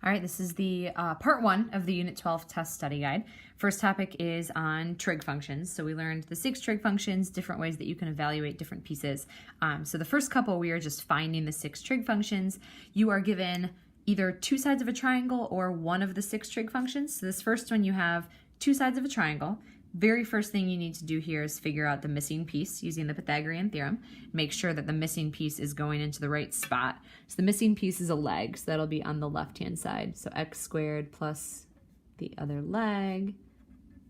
All right, this is the part 1 of the Unit 12 test study guide. First topic is on trig functions. So we learned the 6 trig functions, different ways that you can evaluate different pieces. So the first couple, we are just finding the 6 trig functions. You are given either 2 sides of a triangle or one of the 6 trig functions. So this first one, you have 2 sides of a triangle. Very first thing you need to do here is figure out the missing piece using the Pythagorean Theorem. Make sure that the missing piece is going into the right spot. So the missing piece is a leg, so that'll be on the left-hand side. So x squared plus the other leg,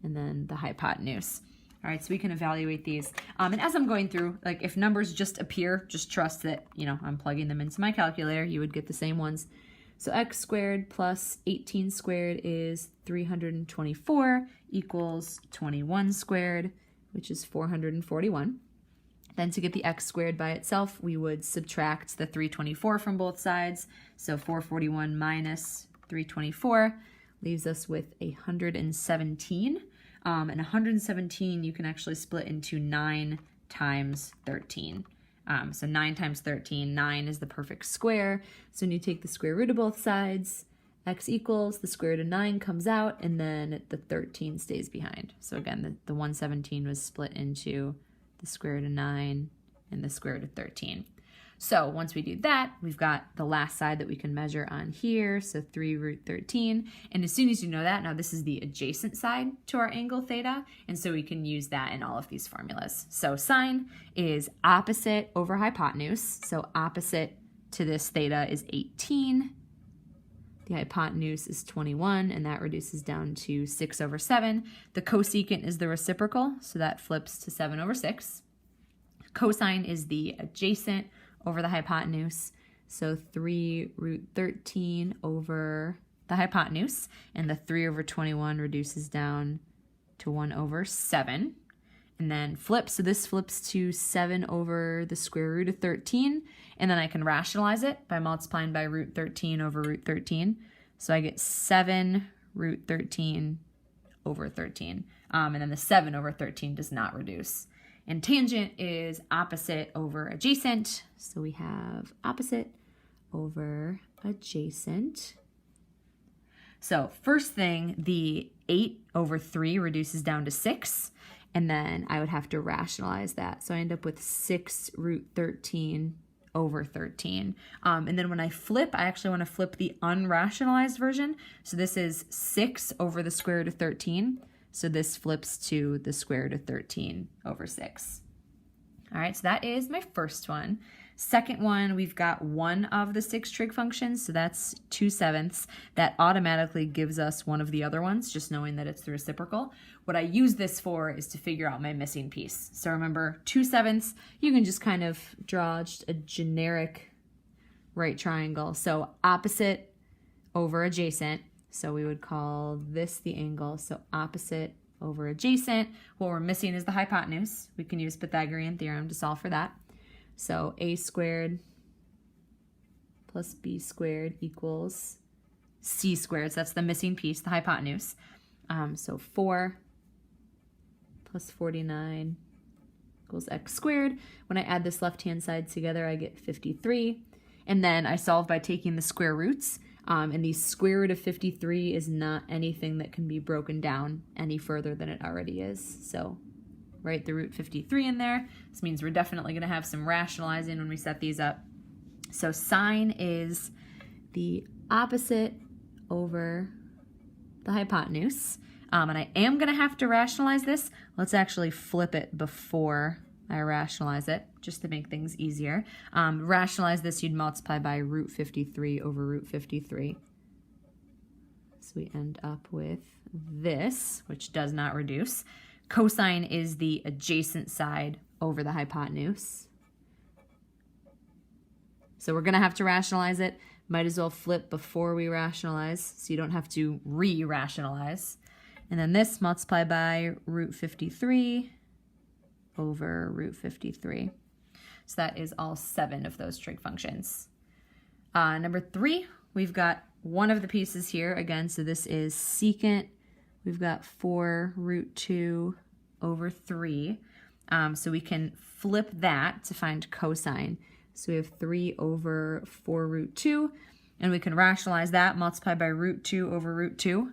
and then the hypotenuse. All right, so we can evaluate these. And as I'm going through, like if numbers just appear, just trust that, I'm plugging them into my calculator, you would get the same ones. So x squared plus 18 squared is 324 equals 21 squared, which is 441. Then to get the x squared by itself, we would subtract the 324 from both sides. So 441 minus 324 leaves us with 117. And 117 you can actually split into 9 times 13. So 9 times 13, 9 is the perfect square. So when you take the square root of both sides, x equals, the square root of 9 comes out, and then the 13 stays behind. So again, the 117 was split into the square root of 9 and the square root of 13. So once we do that, we've got the last side that we can measure on here, so 3 root 13. And as soon as you know that, now this is the adjacent side to our angle theta, and so we can use that in all of these formulas. So sine is opposite over hypotenuse, so opposite to this theta is 18. The hypotenuse is 21, and that reduces down to 6 over 7. The cosecant is the reciprocal, so that flips to 7 over 6. Cosine is the adjacent over the hypotenuse, so 3 root 13 over the hypotenuse, and the 3 over 21 reduces down to 1 over 7. And then flip, so this flips to 7 over the square root of 13, and then I can rationalize it by multiplying by root 13 over root 13. So I get 7 root 13 over 13, and then the 7 over 13 does not reduce. And tangent is opposite over adjacent. So we have opposite over adjacent. So first thing, the 8 over 3 reduces down to 6. And then I would have to rationalize that. So I end up with 6 root 13 over 13. And then when I flip, I actually want to flip the unrationalized version. So this is 6 over the square root of 13. So this flips to the square root of 13 over 6. All right, so that is my first one. Second one, we've got one of the 6 trig functions, so that's 2/7. That automatically gives us one of the other ones, just knowing that it's the reciprocal. What I use this for is to figure out my missing piece. So remember, 2/7, you can just kind of draw just a generic right triangle. So opposite over adjacent. So we would call this the angle, so opposite over adjacent. What we're missing is the hypotenuse. We can use Pythagorean Theorem to solve for that. So a squared plus b squared equals c squared. So that's the missing piece, the hypotenuse. So 4 plus 49 equals x squared. When I add this left-hand side together, I get 53. And then I solve by taking the square roots. And the square root of 53 is not anything that can be broken down any further than it already is. So write the root 53 in there. This means we're definitely going to have some rationalizing when we set these up. So sine is the opposite over the hypotenuse. And I am going to have to rationalize this. Let's actually flip it before I rationalize it, just to make things easier. Rationalize this, you'd multiply by root 53 over root 53. So we end up with this, which does not reduce. Cosine is the adjacent side over the hypotenuse. So we're going to have to rationalize it. Might as well flip before we rationalize, so you don't have to re-rationalize. And then this multiply by root 53 over root 53. So that is all 7 of those trig functions. Number 3, we've got one of the pieces here again. So this is secant. We've got 4 root 2 over 3. So we can flip that to find cosine. So we have 3 over 4 root 2. And we can rationalize that, multiply by root 2 over root 2.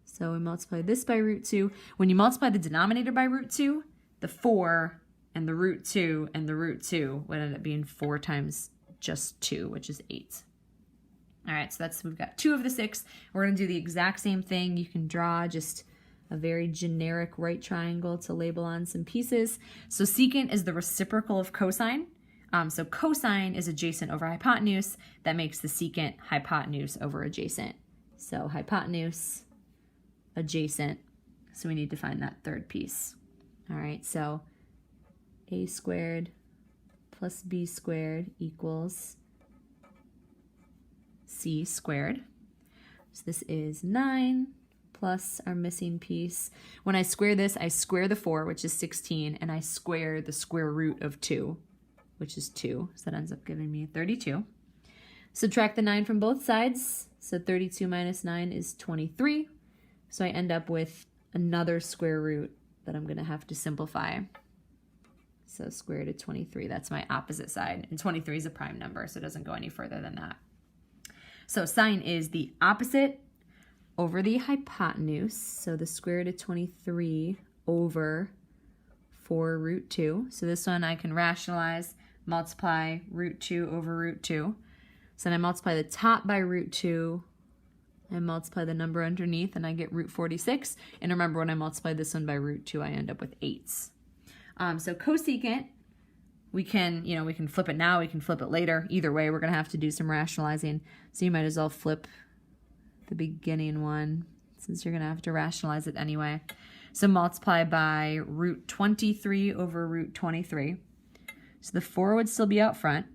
So we multiply this by root 2. When you multiply the denominator by root 2, the 4 and the root 2 and the root 2 would end up being 4 times just 2, which is 8. All right, so we've got 2 of the 6. We're going to do the exact same thing. You can draw just a very generic right triangle to label on some pieces. So secant is the reciprocal of cosine. So cosine is adjacent over hypotenuse. That makes the secant hypotenuse over adjacent. So hypotenuse, adjacent. So we need to find that third piece. All right, so a squared plus b squared equals c squared. So this is 9 plus our missing piece. When I square this, I square the 4, which is 16, and I square the square root of 2, which is 2. So that ends up giving me 32. Subtract the 9 from both sides. So 32 minus 9 is 23. So I end up with another square root that I'm going to have to simplify. So square root of 23, that's my opposite side. And 23 is a prime number, so it doesn't go any further than that. So sine is the opposite over the hypotenuse. So the square root of 23 over 4 root 2. So this one I can rationalize, multiply root 2 over root 2. So then I multiply the top by root 2 and multiply the number underneath, and I get root 46. And remember, when I multiply this one by root 2, I end up with 8s. So cosecant, we can flip it now, we can flip it later. Either way, we're going to have to do some rationalizing. So you might as well flip the beginning one, since you're going to have to rationalize it anyway. So multiply by root 23 over root 23. So the 4 would still be out front.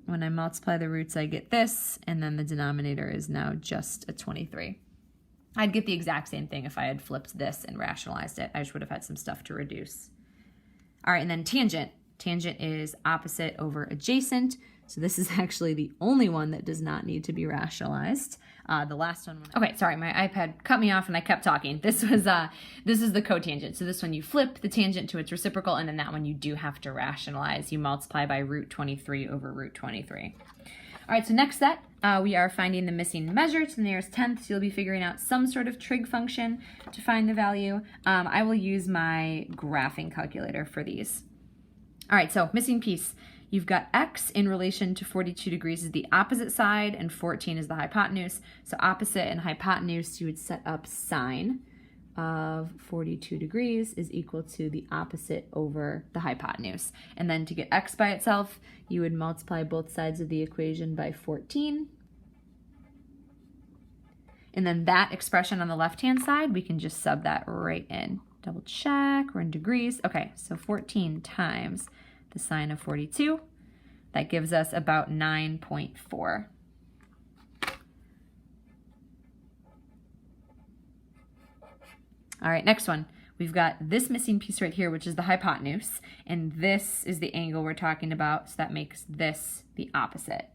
When I multiply the roots, I get this, and then the denominator is now just a 23. I'd get the exact same thing if I had flipped this and rationalized it. I just would have had some stuff to reduce. All right, and then tangent. Tangent is opposite over adjacent. So this is actually the only one that does not need to be rationalized. The last one. Okay, sorry, my iPad cut me off and I kept talking. This is the cotangent. So this one you flip the tangent to its reciprocal, and then that one you do have to rationalize. You multiply by root 23 over root 23. All right, so next set, we are finding the missing measure to the nearest tenth. So you'll be figuring out some sort of trig function to find the value. I will use my graphing calculator for these. All right, so missing piece. You've got x in relation to 42 degrees is the opposite side, and 14 is the hypotenuse. So opposite and hypotenuse, you would set up sine of 42 degrees is equal to the opposite over the hypotenuse. And then to get x by itself, you would multiply both sides of the equation by 14. And then that expression on the left-hand side, we can just sub that right in. Double check, we're in degrees. Okay, so 14 times the sine of 42. That gives us about 9.4. All right, next one. We've got this missing piece right here, which is the hypotenuse, and this is the angle we're talking about, so that makes this the opposite.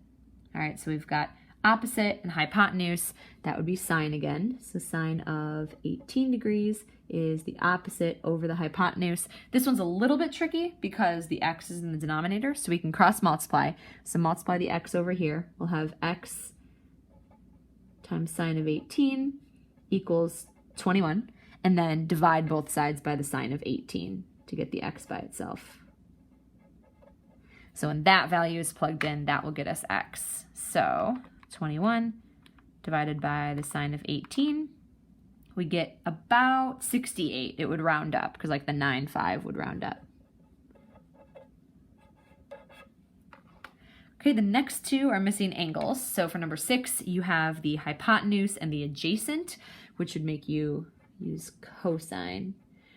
All right, so we've got opposite and hypotenuse. That would be sine again. So sine of 18 degrees is the opposite over the hypotenuse. This one's a little bit tricky because the x is in the denominator, so we can cross multiply. So multiply the x over here. We'll have x times sine of 18 equals 21, and then divide both sides by the sine of 18 to get the x by itself. So when that value is plugged in, that will get us x. So 21 divided by the sine of 18, we get about 68. It would round up because like the 9.5 would round up. Okay, the next two are missing angles. So for number 6, you have the hypotenuse and the adjacent, which would make you use cosine.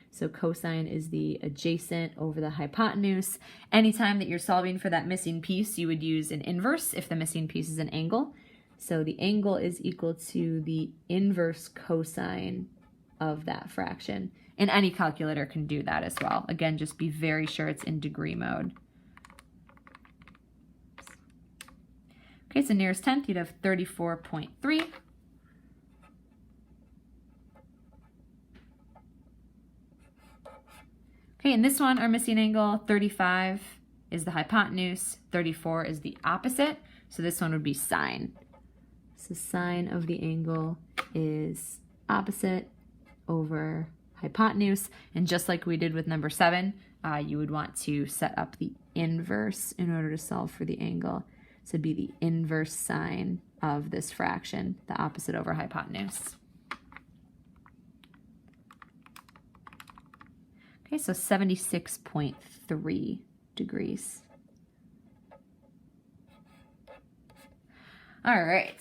So cosine is the adjacent over the hypotenuse. Anytime that you're solving for that missing piece, you would use an inverse if the missing piece is an angle. So the angle is equal to the inverse cosine of that fraction. And any calculator can do that as well. Again, just be very sure it's in degree mode. Okay, so nearest tenth, you'd have 34.3. Okay, in this one, our missing angle, 35 is the hypotenuse, 34 is the opposite. So this one would be sine. So sine of the angle is opposite over hypotenuse. And just like we did with number 7, you would want to set up the inverse in order to solve for the angle. So it'd be the inverse sine of this fraction, the opposite over hypotenuse. Okay, so 76.3 degrees. All right,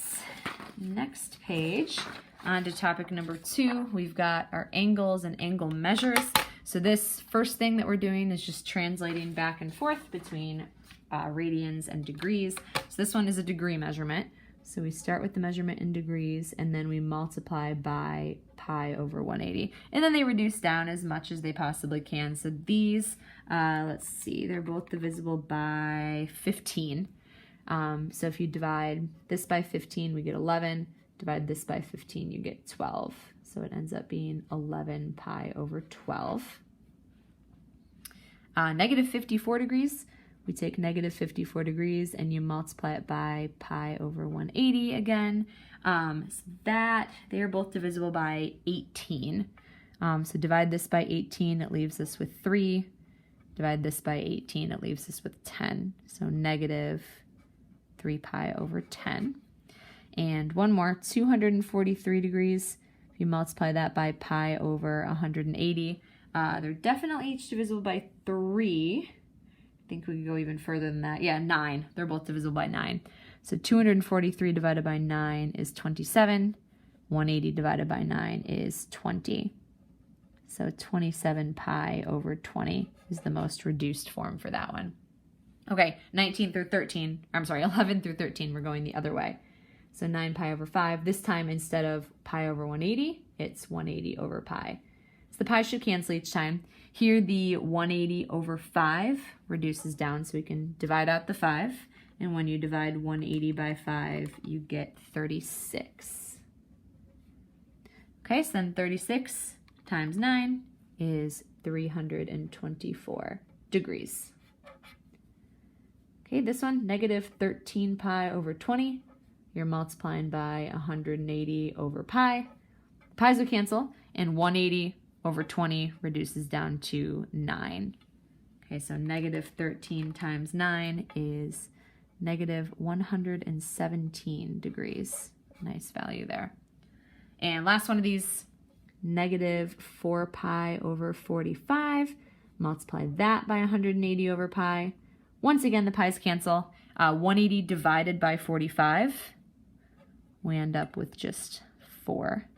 next page, on to topic number 2. We've got our angles and angle measures. So this first thing that we're doing is just translating back and forth between radians and degrees. So this one is a degree measurement. So we start with the measurement in degrees, and then we multiply by pi over 180. And then they reduce down as much as they possibly can. So these, let's see, they're both divisible by 15. So if you divide this by 15, we get 11. Divide this by 15, you get 12. So it ends up being 11 pi over 12. Negative 54 degrees. We take negative 54 degrees and you multiply it by pi over 180 again. So that, they are both divisible by 18. So divide this by 18, it leaves us with 3. Divide this by 18, it leaves us with 10. So negative 3 pi over 10. And one more, 243 degrees. If you multiply that by pi over 180, they're definitely each divisible by 3. I think we could go even further than that. Yeah, 9. They're both divisible by 9. So 243 divided by 9 is 27. 180 divided by 9 is 20. So 27 pi over 20 is the most reduced form for that one. Okay, 19 through 13, I'm sorry, 11 through 13, we're going the other way. So 9 pi over 5. This time, instead of pi over 180, it's 180 over pi. So the pi should cancel each time. Here, the 180 over 5 reduces down, so we can divide out the 5. And when you divide 180 by 5, you get 36. Okay, so then 36 times 9 is 324 degrees. Okay, this one, negative 13 pi over 20. You're multiplying by 180 over pi. Pi's will cancel, and 180 over 20 reduces down to 9. Okay, so negative 13 times 9 is negative 117 degrees. Nice value there. And last one of these, negative 4 pi over 45. Multiply that by 180 over pi. Once again, the pi's cancel. 180 divided by 45. We end up with just 4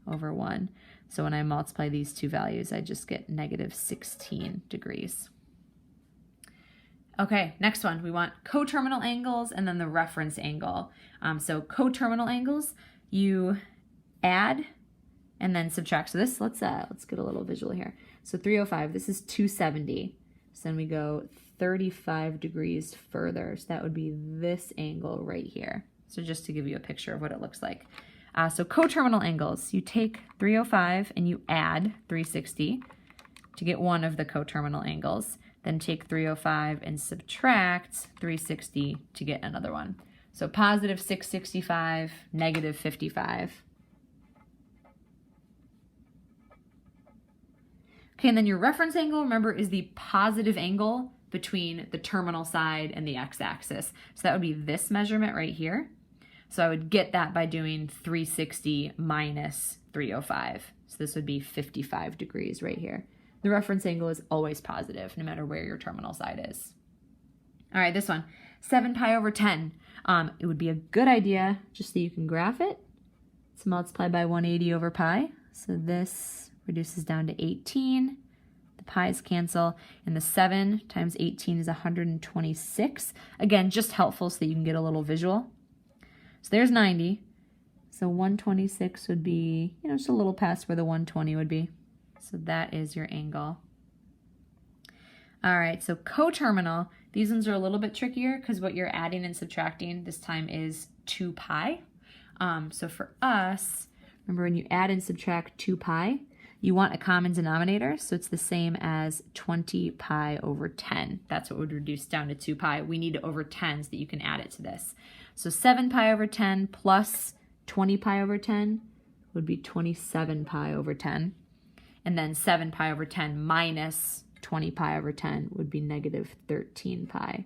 over 1. So when I multiply these two values, I just get negative 16 degrees. Okay, next one. We want coterminal angles and then the reference angle. So coterminal angles, you add and then subtract. So this, let's get a little visual here. So 305, this is 270. So then we go 35 degrees further. So that would be this angle right here. So just to give you a picture of what it looks like. So coterminal angles, you take 305 and you add 360 to get one of the coterminal angles. Then take 305 and subtract 360 to get another one. So positive 665, negative 55. Okay, and then your reference angle, remember, is the positive angle between the terminal side and the x-axis. So that would be this measurement right here. So I would get that by doing 360 minus 305. So this would be 55 degrees right here. The reference angle is always positive, no matter where your terminal side is. All right, this one, 7 pi over 10. It would be a good idea, just so you can graph it, to multiply by 180 over pi. So this reduces down to 18. The pi's cancel, and the 7 times 18 is 126. Again, just helpful so that you can get a little visual. So there's 90. So 126 would be, just a little past where the 120 would be. So that is your angle. All right, so coterminal, these ones are a little bit trickier because what you're adding and subtracting this time is 2 pi. So for us, remember when you add and subtract 2 pi, You want a common denominator, so it's the same as 20 pi over 10. That's what would reduce down to 2 pi. We need over 10 so that you can add it to this. So 7 pi over 10 plus 20 pi over 10 would be 27 pi over 10. And then 7 pi over 10 minus 20 pi over 10 would be negative 13 pi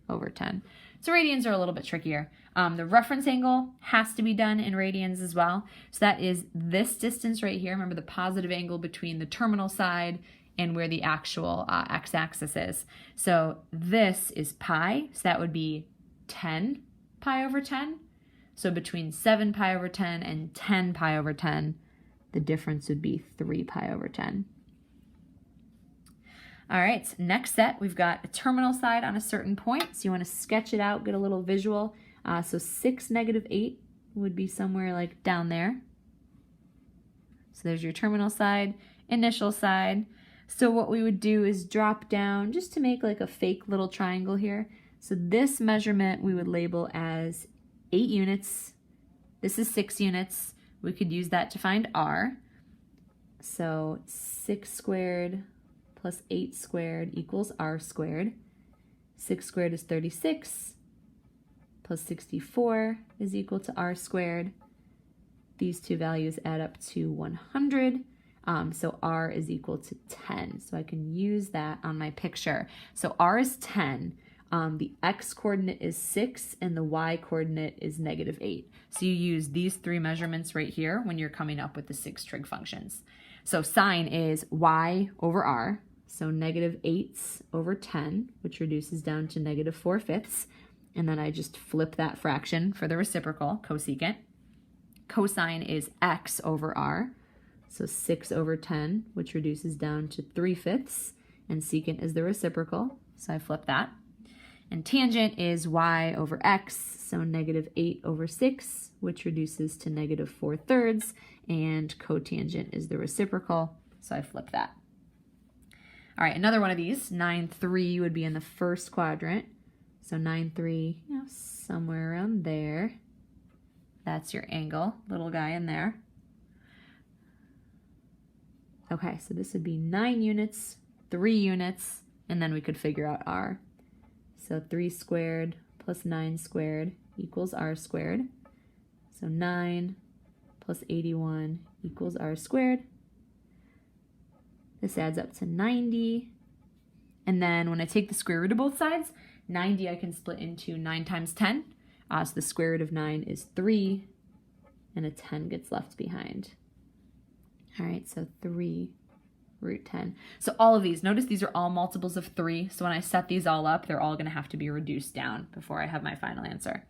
over 10. So radians are a little bit trickier. The reference angle has to be done in radians as well. So that is this distance right here. Remember the positive angle between the terminal side and where the actual x-axis is. So this is pi, so that would be 10 pi over 10. So between 7 pi over 10 and 10 pi over 10, the difference would be 3 pi over 10. All right, next set, we've got a terminal side on a certain point. So you want to sketch it out, get a little visual. So 6, negative 8 would be somewhere like down there. So there's your terminal side, initial side. So what we would do is drop down just to make like a fake little triangle here. So this measurement we would label as 8 units. This is 6 units. We could use that to find r. So 6 squared plus 8 squared equals r squared. 6 squared is 36. Plus 64 is equal to r squared. These two values add up to 100. So r is equal to 10. So I can use that on my picture. So r is 10. The x coordinate is 6 and the y coordinate is negative 8. So you use these three measurements right here when you're coming up with the 6 trig functions. So sine is y over r. So negative 8 over 10, which reduces down to negative 4/5. And then I just flip that fraction for the reciprocal, cosecant. Cosine is x over r. So 6 over 10, which reduces down to 3/5. And secant is the reciprocal, so I flip that. And tangent is y over x, so negative 8 over 6, which reduces to negative 4/3. And cotangent is the reciprocal, so I flip that. All right, another one of these, 9,3 would be in the first quadrant. So 9,3, somewhere around there. That's your angle, little guy in there. Okay, so this would be 9 units, 3 units, and then we could figure out r. So 3 squared plus 9 squared equals r squared. So 9 plus 81 equals r squared. This adds up to 90. And then when I take the square root of both sides, 90 I can split into 9 times 10. So the square root of 9 is 3, and a 10 gets left behind. All right, so 3 root 10. So all of these, notice these are all multiples of 3. So when I set these all up, they're all going to have to be reduced down before I have my final answer.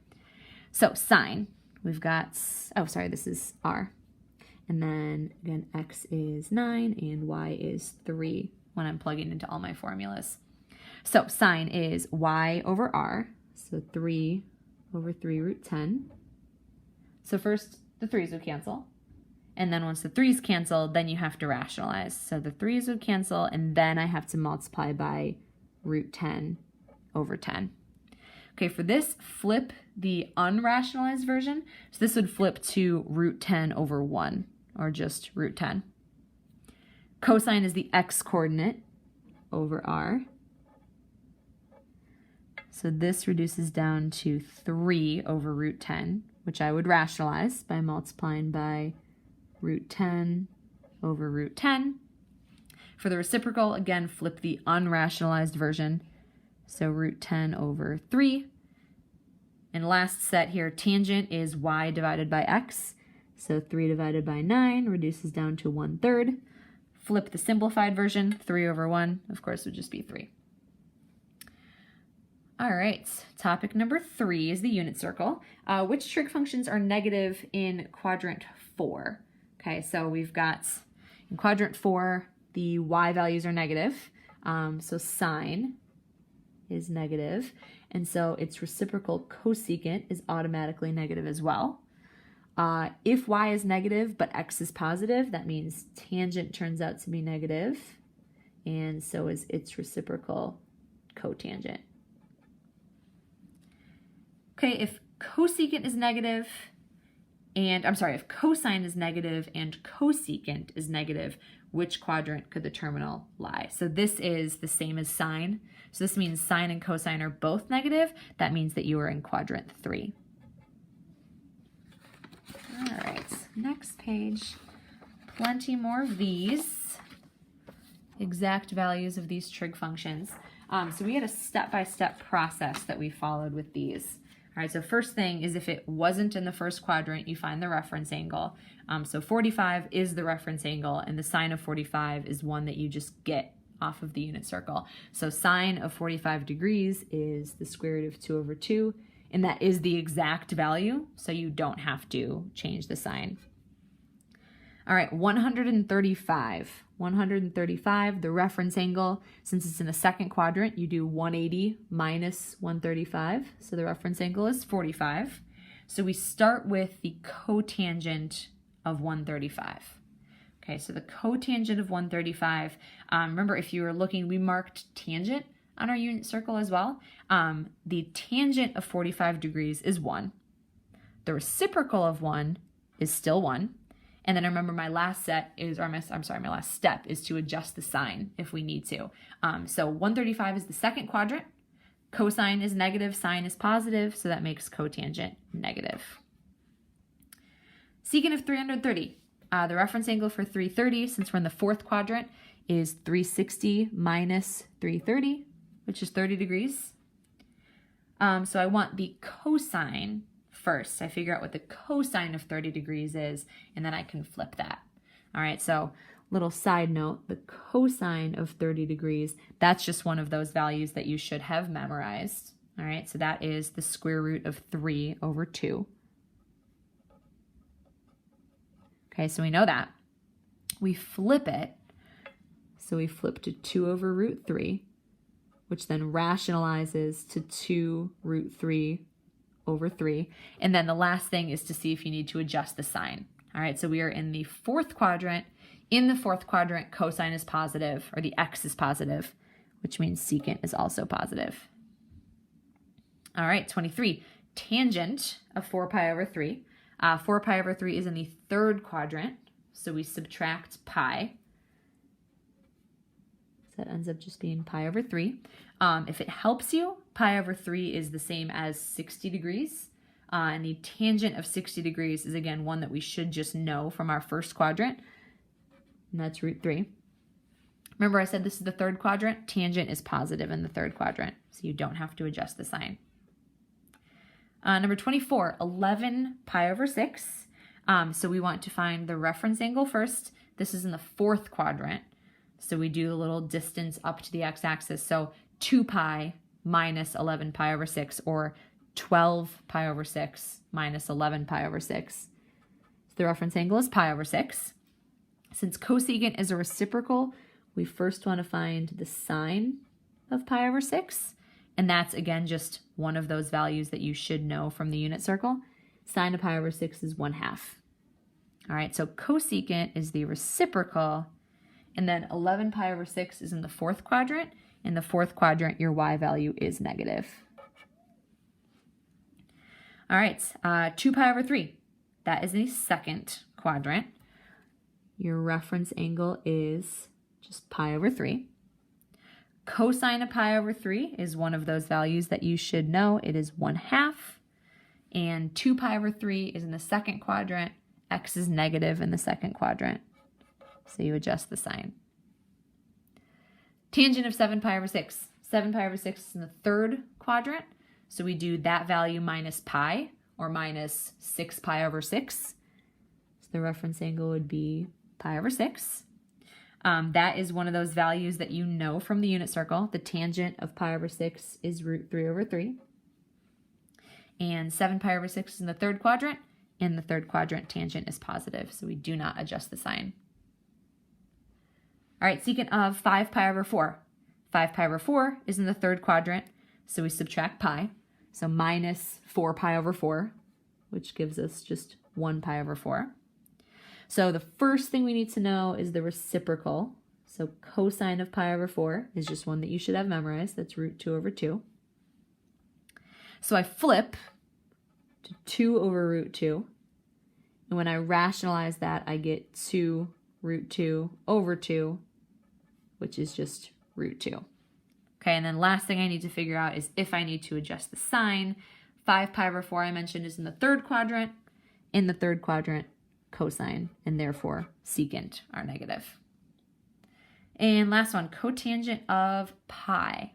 So sine, we've got, oh, sorry, this is r. And then, again, x is 9 and y is 3 when I'm plugging into all my formulas. So sine is y over r, so 3 over 3 root 10. So first, the 3's would cancel. And then once the 3's cancel, then you have to rationalize. So the 3's would cancel, and then I have to multiply by root 10 over 10. Okay, for this, flip the unrationalized version. So this would flip to root 10 over 1, or just root 10. Cosine is the x-coordinate over r. So this reduces down to 3 over root 10, which I would rationalize by multiplying by root 10 over root 10. For the reciprocal, again, flip the unrationalized version. So root 10 over 3. And last set here, tangent is y divided by x. So 3 divided by 9 reduces down to 1/3. Flip the simplified version, 3 over 1, of course, would just be 3. All right, topic number 3 is the unit circle. Which trig functions are negative in quadrant 4? Okay, so we've got, in quadrant 4, the y values are negative. So sine is negative, and so its reciprocal cosecant is automatically negative as well. If y is negative but x is positive, that means tangent turns out to be negative, and so is its reciprocal cotangent. Okay, if cosecant is negative, And I'm sorry, if cosine is negative and cosecant is negative, which quadrant could the terminal lie? So this is the same as sine. So this means sine and cosine are both negative. That means that you are in quadrant 3. All right, next page. Plenty more of these exact values of these trig functions. So we had a step-by-step process that we followed with these. All right, so first thing is if it wasn't in the first quadrant, you find the reference angle. So 45 is the reference angle, and the sine of 45 is one that you just get off of the unit circle. So sine of 45 degrees is the square root of 2 over 2, and that is the exact value, so you don't have to change the sign. All right, 135. 135, the reference angle, since it's in the second quadrant, you do 180 minus 135, so the reference angle is 45. So we start with the cotangent of 135. Okay, so the cotangent of 135, remember if you were looking, we marked tangent on our unit circle as well. The tangent of 45 degrees is 1. The reciprocal of 1 is still 1. And then remember my last step is to adjust the sign if we need to. So 135 is the second quadrant. Cosine is negative, sine is positive, so that makes cotangent negative. Secant of 330. The reference angle for 330, since we're in the fourth quadrant, is 360 minus 330, which is 30 degrees. So I want the cosine first. I figure out what the cosine of 30 degrees is, and then I can flip that. All right, so little side note, the cosine of 30 degrees, that's just one of those values that you should have memorized. All right, so that is the square root of 3 over 2. Okay, so we know that. We flip it, so we flip to 2 over root 3, which then rationalizes to 2 root 3 over 3. And then the last thing is to see if you need to adjust the sign. All right, so we are in the fourth quadrant. In the fourth quadrant, cosine is positive, or the x is positive, which means secant is also positive. All right, 23, tangent of 4 pi over 3. 4 pi over 3 is in the third quadrant, so we subtract pi. So that ends up just being pi over 3. If it helps you, pi over 3 is the same as 60 degrees. And the tangent of 60 degrees is, again, one that we should just know from our first quadrant. And that's root 3. Remember I said this is the third quadrant? Tangent is positive in the third quadrant, so you don't have to adjust the sign. Number 24, 11 pi over 6. So we want to find the reference angle first. This is in the fourth quadrant. So we do a little distance up to the x-axis. So 2 pi minus 11 pi over 6, or 12 pi over 6 minus 11 pi over 6. So the reference angle is pi over 6. Since cosecant is a reciprocal, we first want to find the sine of pi over 6. And that's, again, just one of those values that you should know from the unit circle. Sine of pi over 6 is 1/2. All right, so cosecant is the reciprocal. And then 11 pi over 6 is in the fourth quadrant. In the fourth quadrant, your y value is negative. All right, 2 pi over 3. That is the second quadrant. Your reference angle is just pi over 3. Cosine of pi over 3 is one of those values that you should know. It is 1/2. And 2 pi over 3 is in the second quadrant. X is negative in the second quadrant. So you adjust the sign. Tangent of 7 pi over 6. 7 pi over 6 is in the third quadrant. So we do that value minus pi, or minus 6 pi over 6. So the reference angle would be pi over 6. That is one of those values that you know from the unit circle. The tangent of pi over 6 is root 3 over 3. And 7 pi over 6 is in the third quadrant. In the third quadrant, tangent is positive, so we do not adjust the sign. All right, secant of 5 pi over 4. 5 pi over 4 is in the third quadrant, so we subtract pi. So minus 4 pi over 4, which gives us just 1 pi over 4. So the first thing we need to know is the reciprocal. So cosine of pi over 4 is just one that you should have memorized. That's root 2 over 2. So I flip to 2 over root 2. And when I rationalize that, I get 2 root 2 over 2, which is just root 2. Okay, and then last thing I need to figure out is if I need to adjust the sign. 5 pi over 4 I mentioned is in the third quadrant. In the third quadrant, cosine, and therefore secant are negative. And last one, cotangent of pi.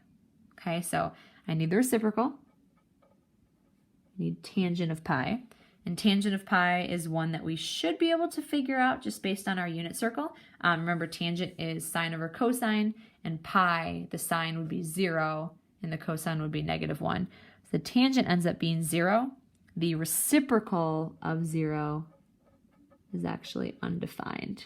Okay, so I need the reciprocal. I need tangent of pi. And tangent of pi is one that we should be able to figure out just based on our unit circle. Remember, tangent is sine over cosine, and pi, the sine would be 0, and the cosine would be -1. So the tangent ends up being 0. The reciprocal of 0 is actually undefined.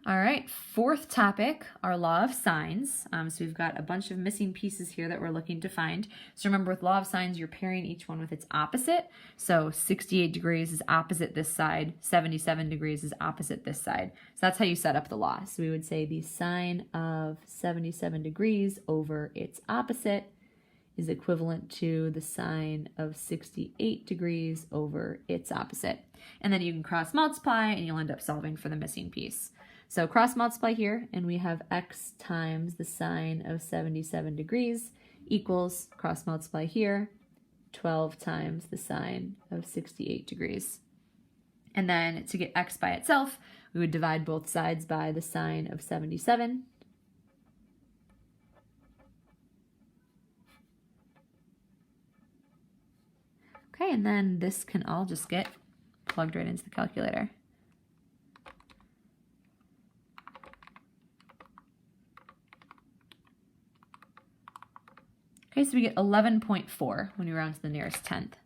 All right, fourth topic, our law of sines. So we've got a bunch of missing pieces here that we're looking to find. So remember, with law of sines, you're pairing each one with its opposite. So 68 degrees is opposite this side, 77 degrees is opposite this side. So that's how you set up the law. So we would say the sine of 77 degrees over its opposite is equivalent to the sine of 68 degrees over its opposite. And then you can cross multiply and you'll end up solving for the missing piece. So cross multiply here, and we have x times the sine of 77 degrees equals, cross multiply here, 12 times the sine of 68 degrees. And then to get x by itself, we would divide both sides by the sine of 77. Okay, and then this can all just get plugged right into the calculator. Okay, so we get 11.4 when we round to the nearest tenth.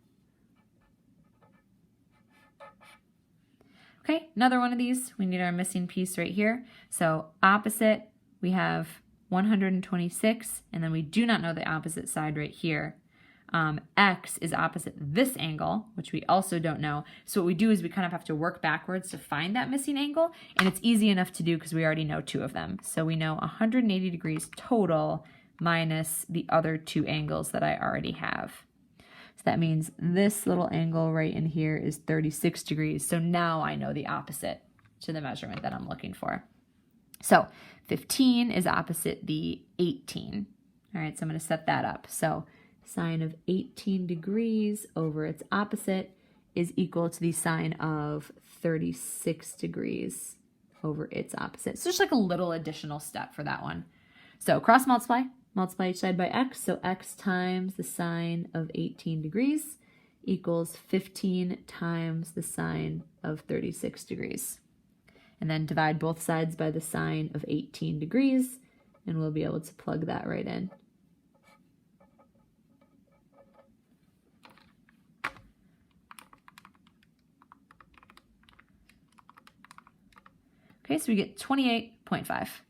Okay, another one of these. We need our missing piece right here. So opposite, we have 126, and then we do not know the opposite side right here. X is opposite this angle, which we also don't know. So what we do is we kind of have to work backwards to find that missing angle, and it's easy enough to do because we already know 2 of them. So we know 180 degrees total minus the other 2 angles that I already have. So that means this little angle right in here is 36 degrees. So now I know the opposite to the measurement that I'm looking for. So 15 is opposite the 18. All right, so I'm going to set that up. So sine of 18 degrees over its opposite is equal to the sine of 36 degrees over its opposite. So just like a little additional step for that one. So cross multiply. Multiply each side by x, so x times the sine of 18 degrees equals 15 times the sine of 36 degrees. And then divide both sides by the sine of 18 degrees, and we'll be able to plug that right in. Okay, so we get 28.5.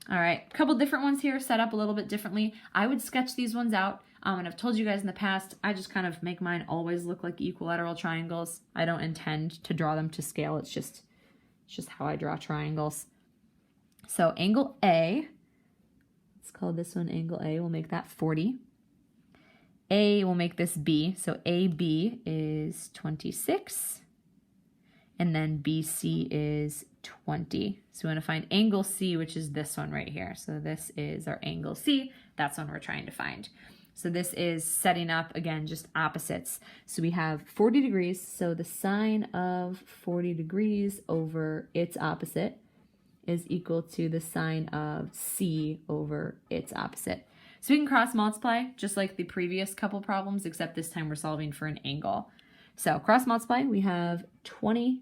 All right, a couple different ones here set up a little bit differently. I would sketch these ones out, and I've told you guys in the past, I just kind of make mine always look like equilateral triangles. I don't intend to draw them to scale. It's just how I draw triangles. So angle A, let's call this one angle A. We'll make that 40. A will make this B, so AB is 26. And then BC is 20. So we want to find angle C, which is this one right here. So this is our angle C. That's one we're trying to find. So this is setting up, again, just opposites. So we have 40 degrees. So the sine of 40 degrees over its opposite is equal to the sine of C over its opposite. So we can cross multiply just like the previous couple problems, except this time we're solving for an angle. So cross multiply, we have 20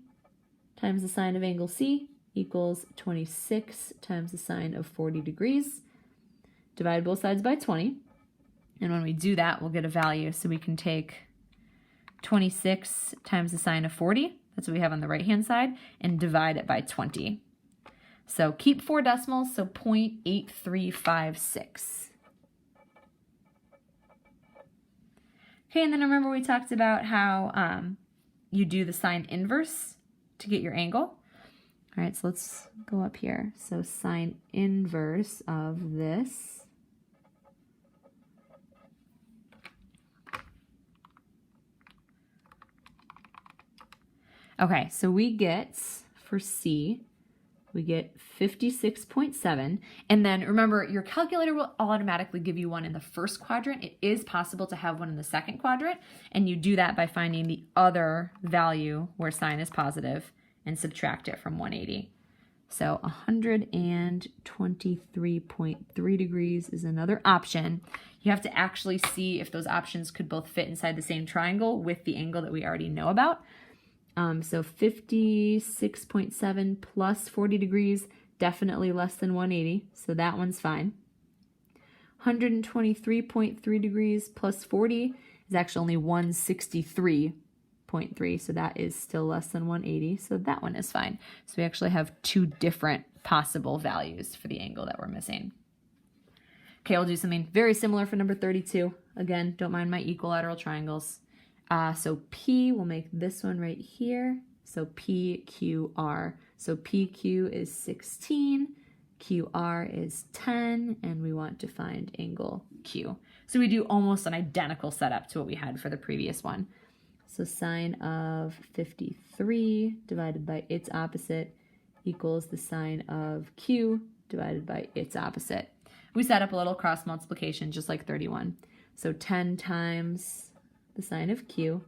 times the sine of angle C equals 26 times the sine of 40 degrees. Divide both sides by 20. And when we do that, we'll get a value. So we can take 26 times the sine of 40, that's what we have on the right-hand side, and divide it by 20. So keep 4 decimals, so 0.8356. Okay, and then remember we talked about how you do the sine inverse to get your angle. All right, so let's go up here. So sine inverse of this Okay, so we get, for C, we get 56.7. And then remember, your calculator will automatically give you one in the first quadrant. It is possible to have one in the second quadrant, and you do that by finding the other value where sine is positive and subtract it from 180. So 123.3 degrees is another option. You have to actually see if those options could both fit inside the same triangle with the angle that we already know about. So 56.7 plus 40 degrees, definitely less than 180, so that one's fine. 123.3 degrees plus 40 is actually only 163.3, so that is still less than 180, so that one is fine. So we actually have two different possible values for the angle that we're missing. Okay, we'll do something very similar for number 32. Again, don't mind my equilateral triangles. So P, we'll make this one right here. So PQR. So PQ is 16, QR is 10, and we want to find angle Q. So we do almost an identical setup to what we had for the previous one. So sine of 53 divided by its opposite equals the sine of Q divided by its opposite. We set up a little cross multiplication just like 31. So 10 times the sine of Q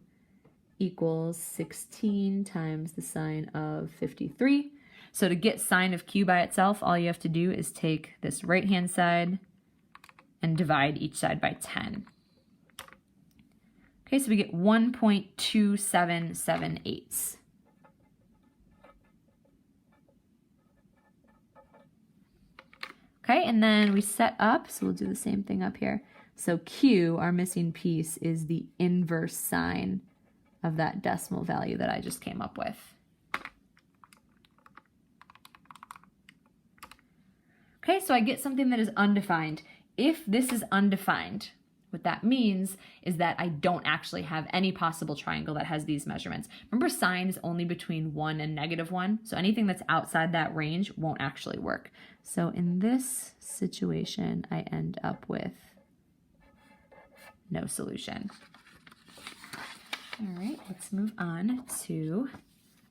equals 16 times the sine of 53. So to get sine of Q by itself, all you have to do is take this right-hand side and divide each side by 10. Okay, so we get 1.2778. Okay, and then we set up, so we'll do the same thing up here. So Q, our missing piece, is the inverse sign of that decimal value that I just came up with. Okay, so I get something that is undefined. If this is undefined, what that means is that I don't actually have any possible triangle that has these measurements. Remember, sine is only between 1 and -1, so anything that's outside that range won't actually work. So in this situation, I end up with no solution. All right, let's move on to,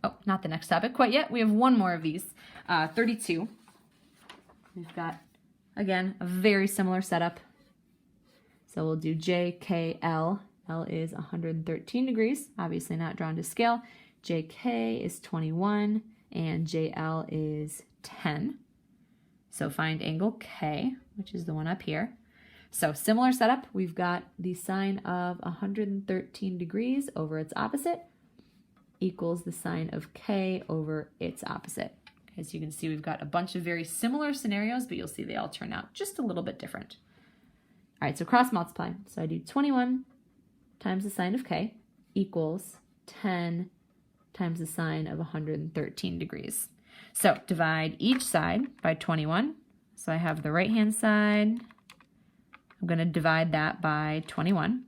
oh, not the next topic quite yet. We have one more of these, 32. We've got, again, a very similar setup. So we'll do JKL. L is 113 degrees, obviously not drawn to scale. JK is 21, and JL is 10. So find angle K, which is the one up here. So similar setup, we've got the sine of 113 degrees over its opposite equals the sine of K over its opposite. As you can see, we've got a bunch of very similar scenarios, but you'll see they all turn out just a little bit different. All right, so cross multiply. So I do 21 times the sine of K equals 10 times the sine of 113 degrees. So divide each side by 21. So I have the right-hand side. I'm going to divide that by 21,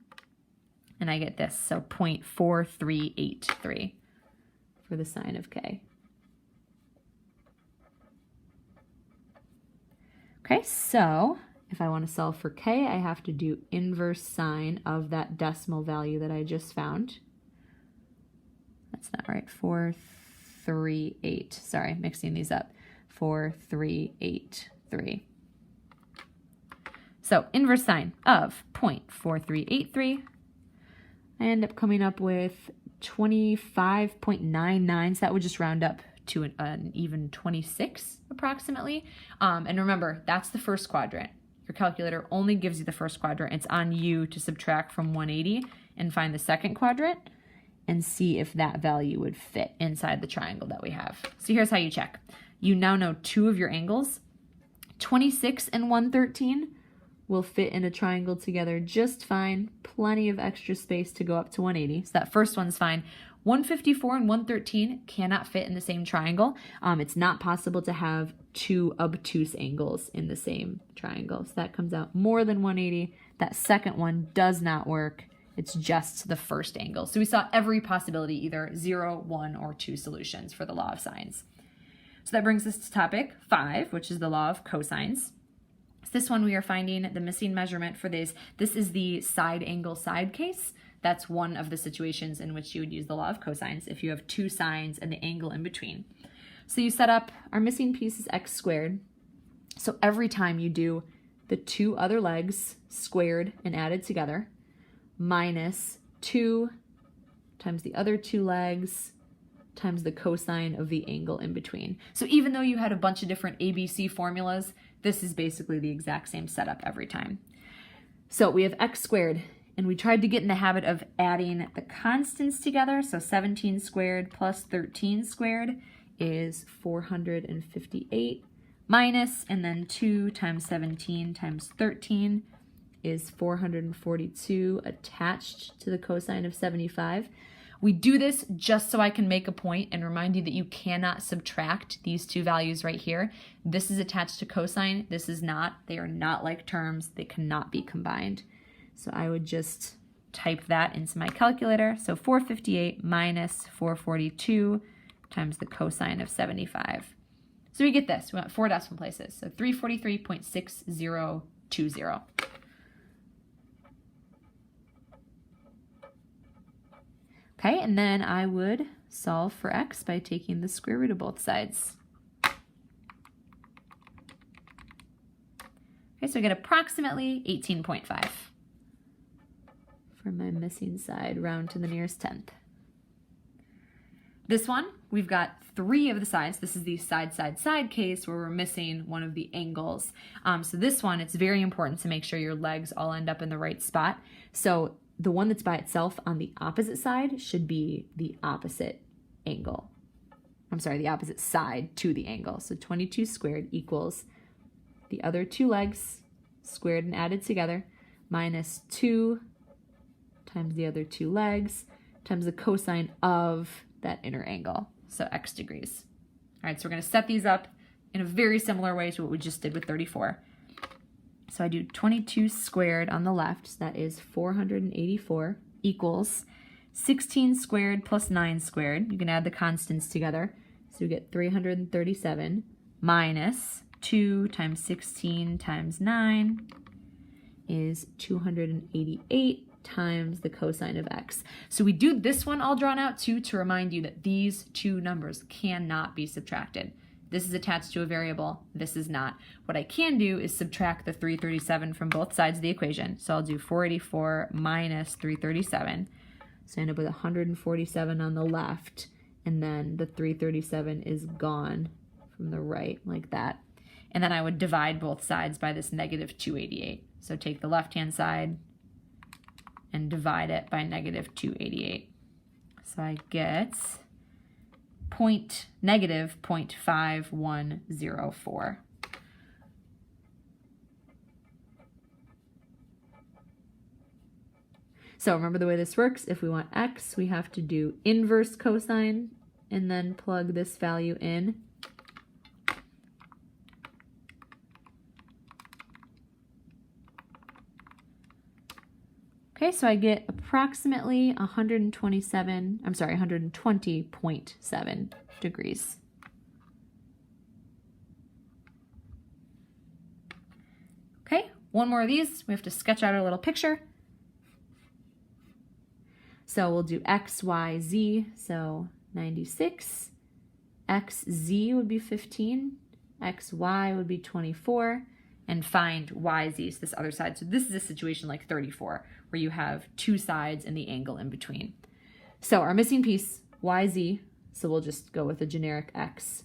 and I get this, so 0.4383 for the sine of K. Okay, so if I want to solve for K, I have to do inverse sine of that decimal value that I just found. That's not right, 438, sorry, mixing these up, 4383. So inverse sine of 0.4383, I end up coming up with 25.99, so that would just round up to an even 26 approximately. And remember, that's the first quadrant. Your calculator only gives you the first quadrant. It's on you to subtract from 180 and find the second quadrant and see if that value would fit inside the triangle that we have. So here's how you check. You now know two of your angles. 26 and 113 will fit in a triangle together just fine. Plenty of extra space to go up to 180. So that first one's fine. 154 and 113 cannot fit in the same triangle. It's not possible to have two obtuse angles in the same triangle. So that comes out more than 180. That second one does not work. It's just the first angle. So we saw every possibility, either 0, 1, or 2 solutions for the law of sines. So that brings us to topic 5, which is the law of cosines. This one we are finding the missing measurement for this. This is the side angle side case. That's one of the situations in which you would use the law of cosines if you have two sines and the angle in between. So you set up, our missing piece is x squared. So every time you do the two other legs squared and added together, minus 2 times the other two legs times the cosine of the angle in between. So even though you had a bunch of different ABC formulas, this is basically the exact same setup every time. So we have x squared, and we tried to get in the habit of adding the constants together. So 17 squared plus 13 squared is 458 minus, and then 2 times 17 times 13 is 442 attached to the cosine of 75. We do this just so I can make a point and remind you that you cannot subtract these two values right here. This is attached to cosine, this is not. They are not like terms, they cannot be combined. So I would just type that into my calculator. So 458 minus 442 times the cosine of 75. So we get this, we want 4 decimal places. So 343.6020. Okay, and then I would solve for x by taking the square root of both sides. Okay, so I get approximately 18.5 for my missing side, round to the nearest tenth. This one, we've got 3 of the sides. This is the side, side, side case where we're missing one of the angles. So this one, it's very important to make sure your legs all end up in the right spot. So the one that's by itself on the opposite side should be the opposite angle. I'm sorry, the opposite side to the angle. So 22 squared equals the other two legs squared and added together minus 2 times the other two legs times the cosine of that inner angle, so x degrees. All right, so we're going to set these up in a very similar way to what we just did with 34. So I do 22 squared on the left, so that is 484 equals 16 squared plus 9 squared. You can add the constants together. So we get 337 minus 2 times 16 times 9 is 288 times the cosine of x. So we do this one all drawn out too to remind you that these two numbers cannot be subtracted. This is attached to a variable, this is not. What I can do is subtract the 337 from both sides of the equation. So I'll do 484 minus 337. So I end up with 147 on the left, and then the 337 is gone from the right, like that. And then I would divide both sides by this negative 288. So take the left-hand side and divide it by negative 288. So I get negative 0.5104. So remember the way this works. If we want x, we have to do inverse cosine and then plug this value in. Okay, so I get approximately 120.7 degrees. Okay, one more of these. We have to sketch out our little picture. So we'll do x, y, z, so 96. xz would be 15, xy would be 24, and find yz, so this other side. So this is a situation like 34, where you have two sides and the angle in between. So our missing piece, yz, so we'll just go with a generic x.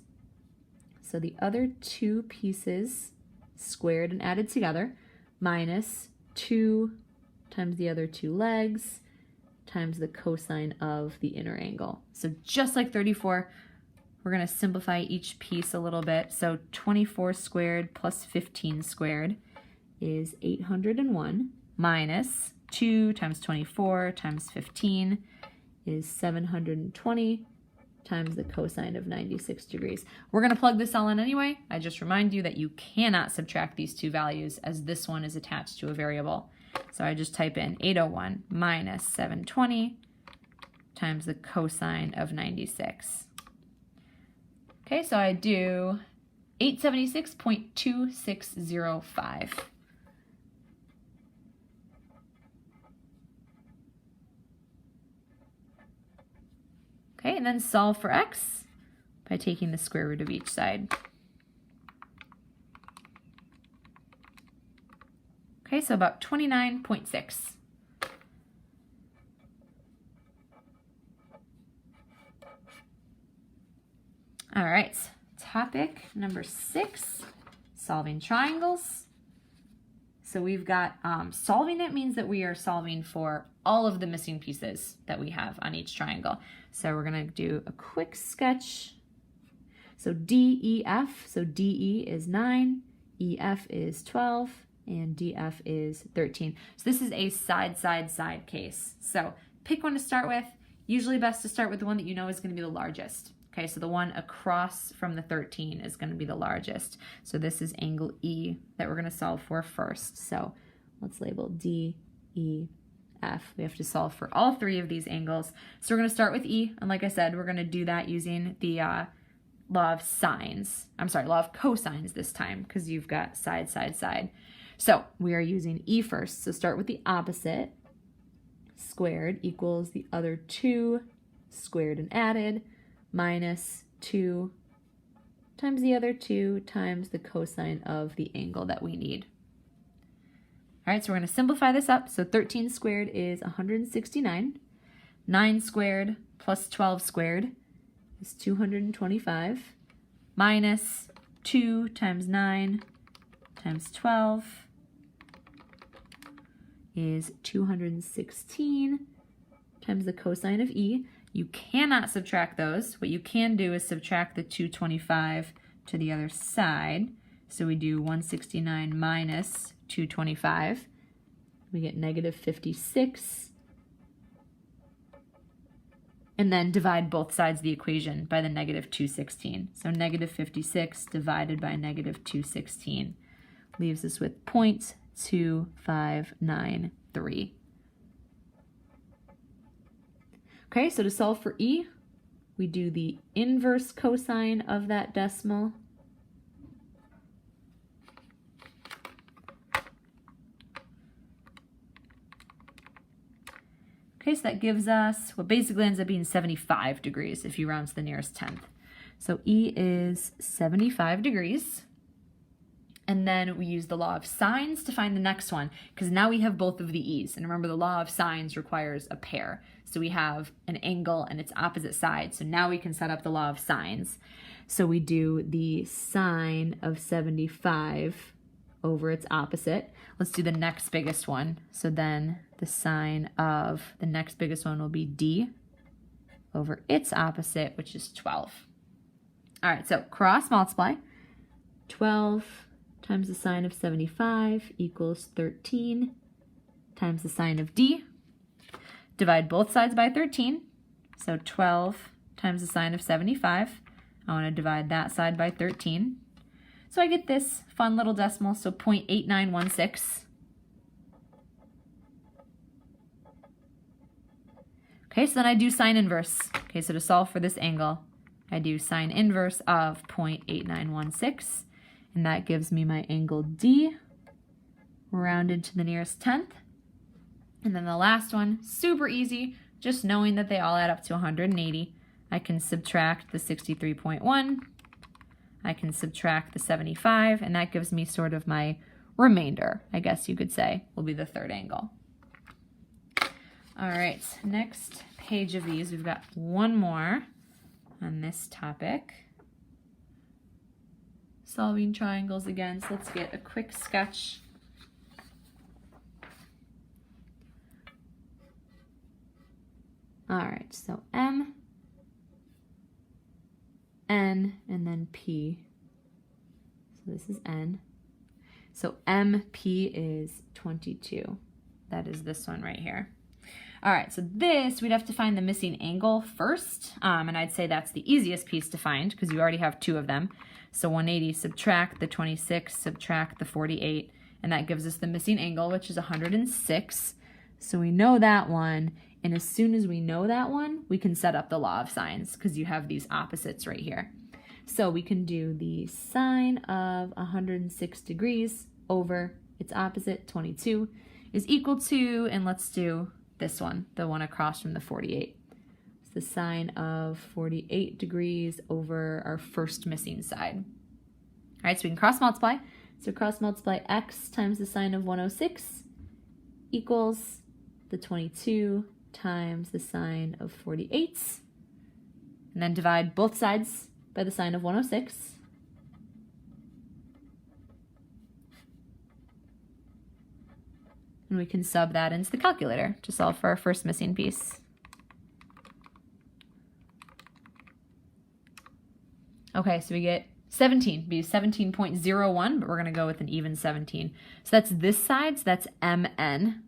So the other two pieces squared and added together, minus 2 times the other two legs, times the cosine of the inner angle. So just like 34, we're going to simplify each piece a little bit. So 24 squared plus 15 squared is 801 minus 2 times 24 times 15 is 720 times the cosine of 96 degrees. We're going to plug this all in anyway. I just remind you that you cannot subtract these two values as this one is attached to a variable. So I just type in 801 minus 720 times the cosine of 96. Okay, so I do 876.2605. and then solve for x by taking the square root of each side. Okay, so about 29.6. All right, topic number 6, solving triangles. So we've got solving it means that we are solving for all of the missing pieces that we have on each triangle. So we're going to do a quick sketch. So DEF, so DE is 9, EF is 12, and DF is 13. So this is a side, side, side case. So pick one to start with. Usually best to start with the one that you know is going to be the largest. Okay, so the one across from the 13 is going to be the largest. So this is angle E that we're going to solve for first. So let's label D, E, F. We have to solve for all 3 of these angles. So we're going to start with E, and like I said, we're going to do that using the law of sines. Law of cosines this time, because you've got side, side, side. So we are using E first. So start with the opposite. Squared equals the other 2 squared and added, minus 2 times the other 2 times the cosine of the angle that we need. All right, so we're going to simplify this up. So 13 squared is 169. 9 squared plus 12 squared is 225. Minus 2 times 9 times 12 is 216 times the cosine of E. You cannot subtract those. What you can do is subtract the 225 to the other side. So we do 169 minus 225. We get negative 56. And then divide both sides of the equation by the negative 216. So negative 56 divided by negative 216 leaves us with 0.2593. Okay, so to solve for E, we do the inverse cosine of that decimal. Okay, so that gives us what basically ends up being 75 degrees if you round to the nearest tenth. So E is 75 degrees. And then we use the law of sines to find the next one, because now we have both of the E's. And remember, the law of sines requires a pair. So we have an angle and its opposite side. So now we can set up the law of sines. So we do the sine of 75 over its opposite. Let's do the next biggest one. So then the sine of the next biggest one will be D over its opposite, which is 12. All right, so cross multiply. 12 times the sine of 75 equals 13 times the sine of D. Divide both sides by 13. So 12 times the sine of 75. I want to divide that side by 13. So I get this fun little decimal, so 0.8916. Okay, so then I do sine inverse. Okay, so to solve for this angle, I do sine inverse of 0.8916, and that gives me my angle D, rounded to the nearest tenth. And then the last one, super easy, just knowing that they all add up to 180. I can subtract the 63.1. I can subtract the 75, and that gives me sort of my remainder, I guess you could say, will be the third angle. All right, next page of these, we've got one more on this topic. Solving triangles again, so let's get a quick sketch. All right, so M, N, and then P. So this is N. So MP is 22. That is this one right here. All right, so this, we'd have to find the missing angle first, and I'd say that's the easiest piece to find because you already have two of them. So 180, subtract the 26, subtract the 48, and that gives us the missing angle, which is 106. So we know that one, and as soon as we know that one, we can set up the law of sines because you have these opposites right here. So we can do the sine of 106 degrees over its opposite, 22, is equal to, and let's do this one, the one across from the 48. the sine of 48 degrees over our first missing side. All right, so we can cross multiply. So cross multiply x times the sine of 106 equals the 22 times the sine of 48. And then divide both sides by the sine of 106. And we can sub that into the calculator to solve for our first missing piece. Okay, so we get 17, be 17.01, but we're going to go with an even 17. So that's this side, so that's mn.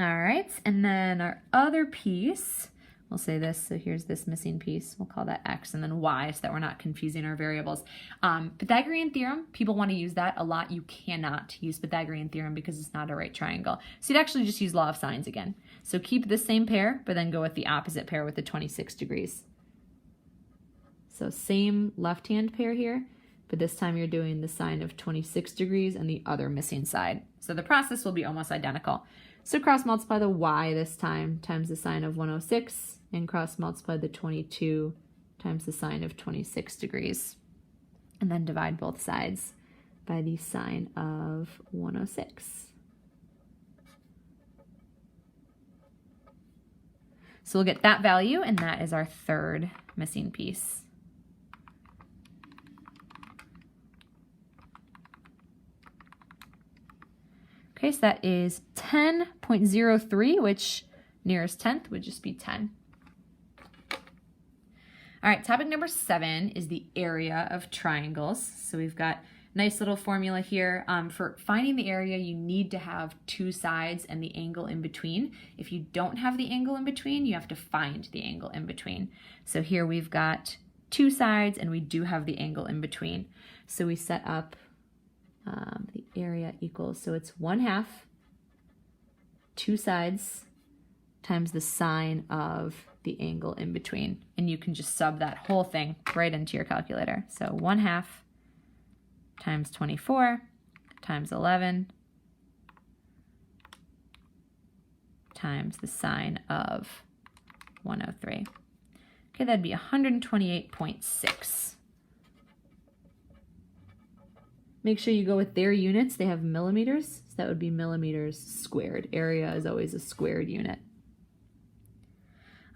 All right, and then our other piece, we'll say this, so here's this missing piece, we'll call that x, and then y, so that we're not confusing our variables. Pythagorean Theorem, people want to use that a lot. You cannot use Pythagorean Theorem because it's not a right triangle. So you'd actually just use Law of Sines again. So keep the same pair, but then go with the opposite pair with the 26 degrees. So same left-hand pair here, but this time you're doing the sine of 26 degrees and the other missing side. So the process will be almost identical. So cross multiply the y this time times the sine of 106 and cross multiply the 22 times the sine of 26 degrees. And then divide both sides by the sine of 106. So we'll get that value, and that is our third missing piece. Okay, so that is 10.03, which nearest tenth would just be 10. All right, topic number 7 is the area of triangles. So we've got a nice little formula here. For finding the area, you need to have two sides and the angle in between. If you don't have the angle in between, you have to find the angle in between. So here we've got two sides and we do have the angle in between. So we set up the area equals, so it's 1/2 two sides times the sine of the angle in between. And you can just sub that whole thing right into your calculator. So 1/2 times 24 times 11 times the sine of 103. Okay, that'd be 128.6. Make sure you go with their units. They have millimeters, so that would be millimeters squared. Area is always a squared unit.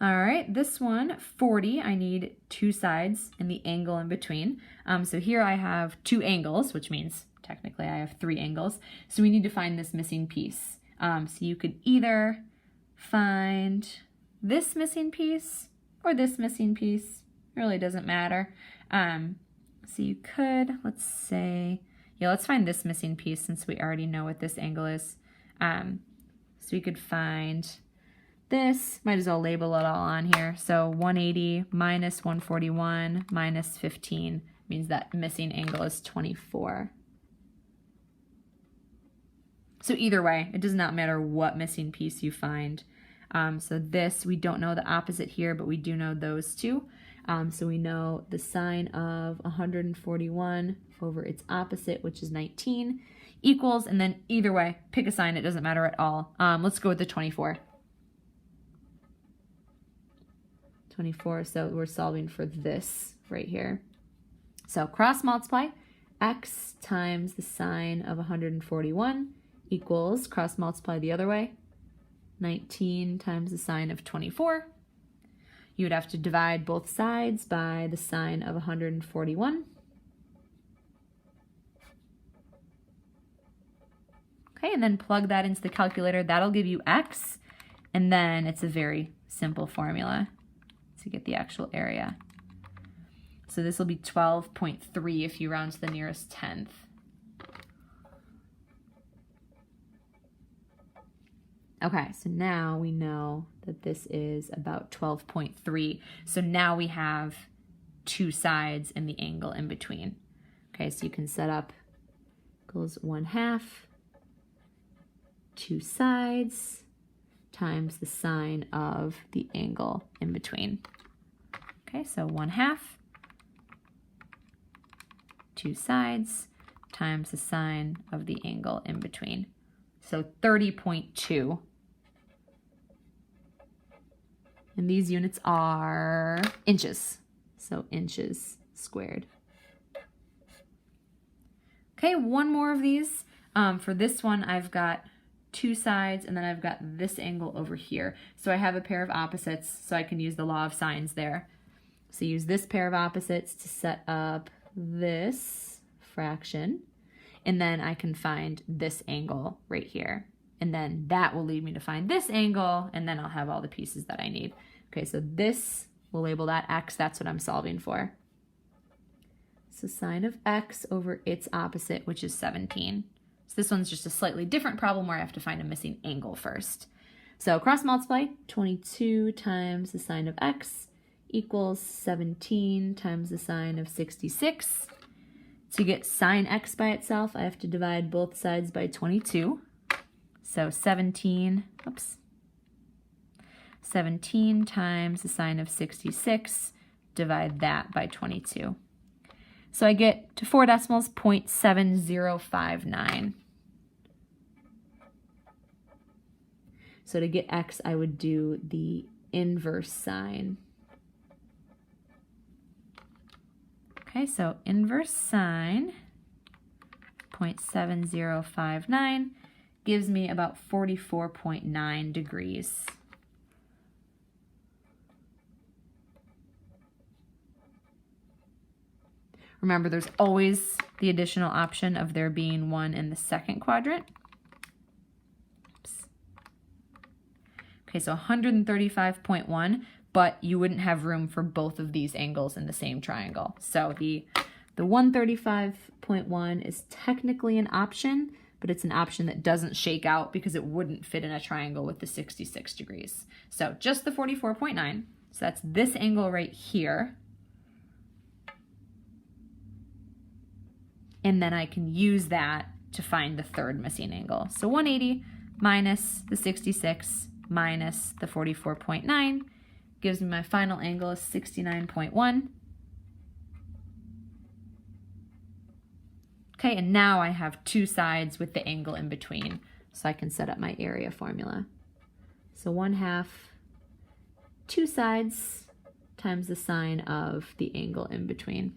All right, this one, 40, I need two sides and the angle in between. So here I have two angles, which means technically I have three angles. So we need to find this missing piece. So you could either find this missing piece or this missing piece. It really doesn't matter. So you could, let's say, yeah, let's find this missing piece since we already know what this angle is. So we could find this, might as well label it all on here. So 180 minus 141 minus 15 means that missing angle is 24. So either way, it does not matter what missing piece you find. So this, we don't know the opposite here, but we do know those two. So we know the sine of 141 over its opposite, which is 19, equals, and then either way, pick a sign, it doesn't matter at all. Let's go with the 24. 24, so we're solving for this right here. So cross multiply, x times the sine of 141 equals, cross multiply the other way, 19 times the sine of 24. You would have to divide both sides by the sine of 141. Okay, and then plug that into the calculator. That'll give you x, and then it's a very simple formula to get the actual area. So this will be 12.3 if you round to the nearest tenth. Okay, so now we know that this is about 12.3. So now we have two sides and the angle in between. Okay, so you can set up equals 1/2 two sides times the sine of the angle in between. Okay, so 1/2 two sides times the sine of the angle in between. So 30.2. And these units are inches. So inches squared. Okay, one more of these. For this one, I've got two sides, and then I've got this angle over here. So I have a pair of opposites, so I can use the law of sines there. So use this pair of opposites to set up this fraction, and then I can find this angle right here. And then that will lead me to find this angle, and then I'll have all the pieces that I need. Okay, so this, we'll label that x, that's what I'm solving for. So sine of x over its opposite, which is 17. So this one's just a slightly different problem where I have to find a missing angle first. So cross multiply, 22 times the sine of x equals 17 times the sine of 66. To get sine x by itself, I have to divide both sides by 22. So 17 times the sine of 66, divide that by 22. So I get to 4 decimals, 0.7059. So to get x, I would do the inverse sine. Okay, so inverse sine, 0.7059, gives me about 44.9 degrees. Remember, there's always the additional option of there being one in the second quadrant. Oops. Okay, so 135.1, but you wouldn't have room for both of these angles in the same triangle. So the 135.1 is technically an option, but it's an option that doesn't shake out because it wouldn't fit in a triangle with the 66 degrees. So just the 44.9, so that's this angle right here. And then I can use that to find the third missing angle. So 180 minus the 66 minus the 44.9 gives me my final angle is 69.1. Okay, and now I have two sides with the angle in between, so I can set up my area formula. So 1/2, two sides times the sine of the angle in between.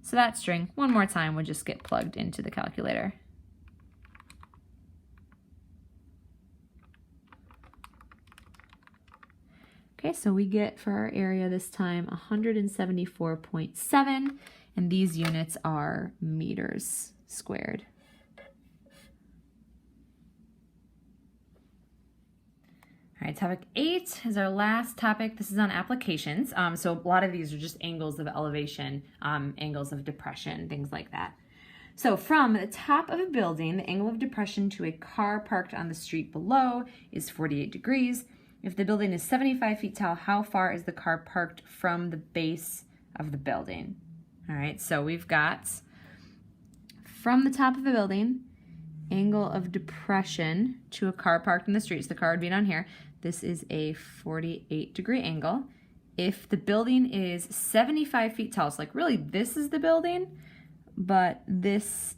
So that string, one more time, would just get plugged into the calculator. Okay, so we get for our area this time 174.7, and these units are meters squared. All right, topic 8 is our last topic. This is on applications. So a lot of these are just angles of elevation, angles of depression, things like that. So from the top of a building, the angle of depression to a car parked on the street below is 48 degrees. If the building is 75 feet tall, how far is the car parked from the base of the building? All right, so we've got from the top of the building, angle of depression to a car parked in the street. So the car would be down here. This is a 48-degree angle. If the building is 75 feet tall, so like really this is the building, but this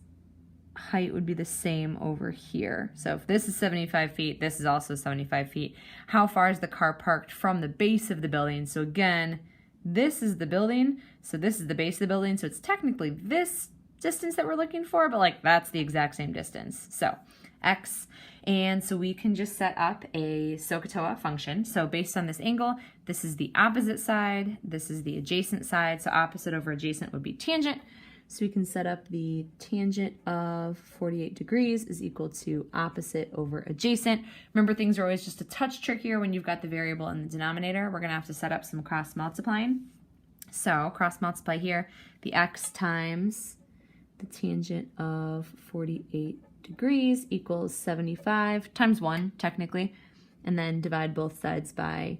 height would be the same over here. So if this is 75 feet, this is also 75 feet. How far is the car parked from the base of the building? So again, this is the building, so this is the base of the building, so it's technically this distance that we're looking for, but like that's the exact same distance. So x, and so we can just set up a SOHCAHTOA function. So based on this angle, this is the opposite side, this is the adjacent side, so opposite over adjacent would be tangent. So we can set up the tangent of 48 degrees is equal to opposite over adjacent. Remember, things are always just a touch trickier when you've got the variable in the denominator. We're gonna have to set up some cross multiplying. So cross multiply here, the x times the tangent of 48 degrees equals 75 times 1, technically, and then divide both sides by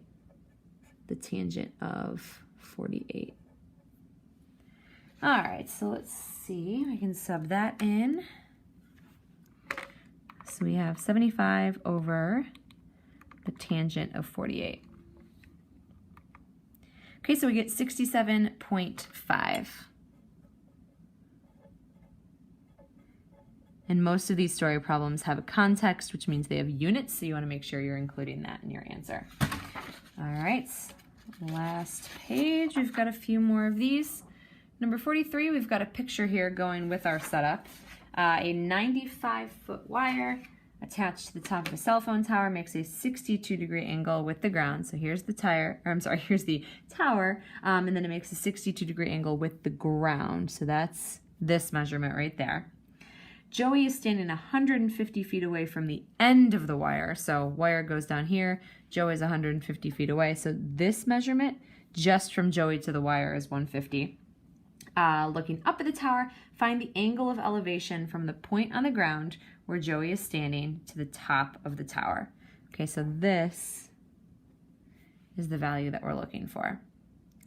the tangent of 48. All right, so let's see, I can sub that in. So we have 75 over the tangent of 48. Okay, so we get 67.5. And most of these story problems have a context, which means they have units, so you want to make sure you're including that in your answer. All right, last page. We've got a few more of these. Number 43, we've got a picture here going with our setup. A 95-foot wire attached to the top of a cell phone tower makes a 62-degree angle with the ground. So here's the here's the tower, and then it makes a 62-degree angle with the ground. So that's this measurement right there. Joey is standing 150 feet away from the end of the wire. So wire goes down here. Joey is 150 feet away. So this measurement just from Joey to the wire is 150. Looking up at the tower, find the angle of elevation from the point on the ground where Joey is standing to the top of the tower. Okay, so this is the value that we're looking for.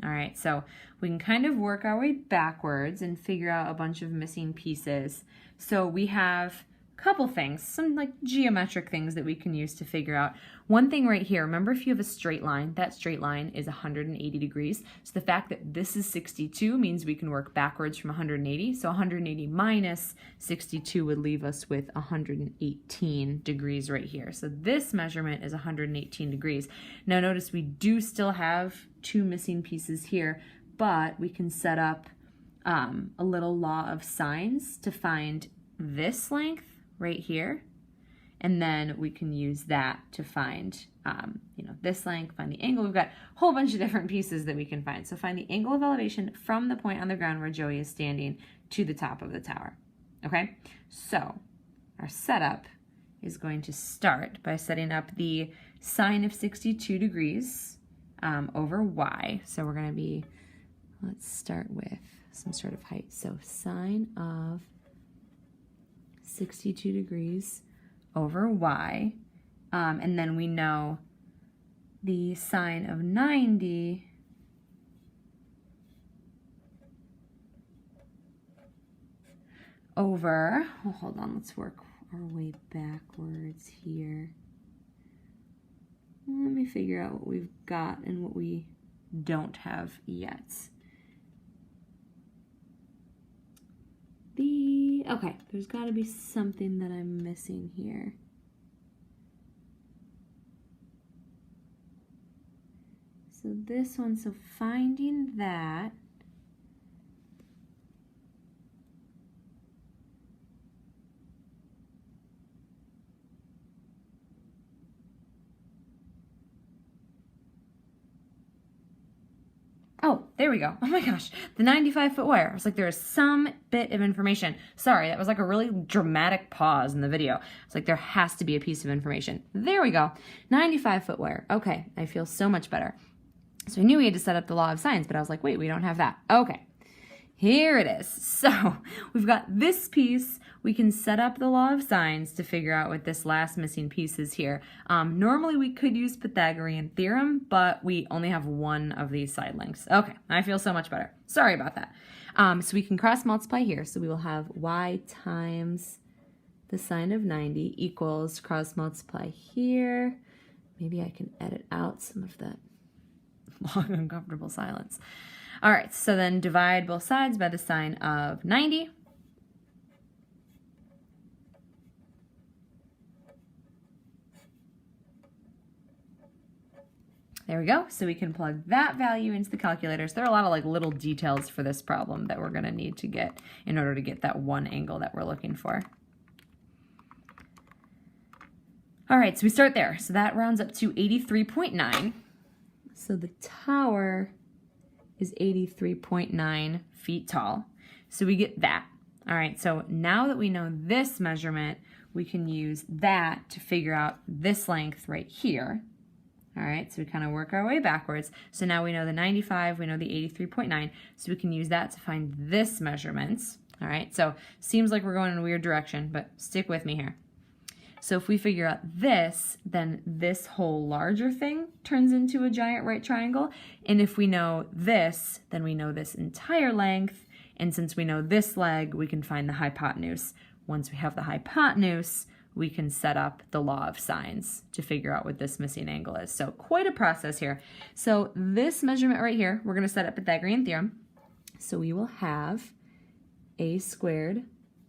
All right, so we can kind of work our way backwards and figure out a bunch of missing pieces. So we have a couple things, some like geometric things that we can use to figure out. One thing right here, remember if you have a straight line, that straight line is 180 degrees. So the fact that this is 62 means we can work backwards from 180. So 180 minus 62 would leave us with 118 degrees right here. So this measurement is 118 degrees. Now notice we do still have two missing pieces here, but we can set up a little law of sines to find this length right here, and then we can use that to find this length, find the angle. We've got a whole bunch of different pieces that we can find. So find the angle of elevation from the point on the ground where Joey is standing to the top of the tower. Okay, so our setup is going to start by setting up the sine of 62 degrees over y. So we're going to be, let's start with some sort of height. So sine of 62 degrees over y, and then we know the sine of 90 over, well, hold on, let's work our way backwards here. Let me figure out what we've got and what we don't have yet. Okay, there's got to be something that I'm missing here. So this one, so finding that, oh, there we go. Oh my gosh, the 95-foot wire. I was like, there is some bit of information. Sorry, that was like a really dramatic pause in the video. It's like there has to be a piece of information. There we go, 95-foot wire. Okay, I feel so much better. So I knew we had to set up the law of sines, but I was like, wait, we don't have that. Okay, here it is. So we've got this piece. We can set up the law of sines to figure out what this last missing piece is here. Normally we could use Pythagorean Theorem, but we only have one of these side lengths. Okay, I feel so much better. Sorry about that. So we can cross multiply here. So we will have y times the sine of 90 equals cross multiply here. Maybe I can edit out some of that long, uncomfortable silence. All right, so then divide both sides by the sine of 90. There we go. So we can plug that value into the calculators. There are a lot of like little details for this problem that we're going to need to get in order to get that one angle that we're looking for. All right, so we start there. So that rounds up to 83.9. So the tower is 83.9 feet tall. So we get that. All right, so now that we know this measurement, we can use that to figure out this length right here. All right, so we kind of work our way backwards. So now we know the 95, we know the 83.9, so we can use that to find this measurement. All right, so seems like we're going in a weird direction, but stick with me here. So if we figure out this, then this whole larger thing turns into a giant right triangle. And if we know this, then we know this entire length. And since we know this leg, we can find the hypotenuse. Once we have the hypotenuse, we can set up the law of sines to figure out what this missing angle is. So quite a process here. So this measurement right here, we're going to set up Pythagorean Theorem. So we will have a squared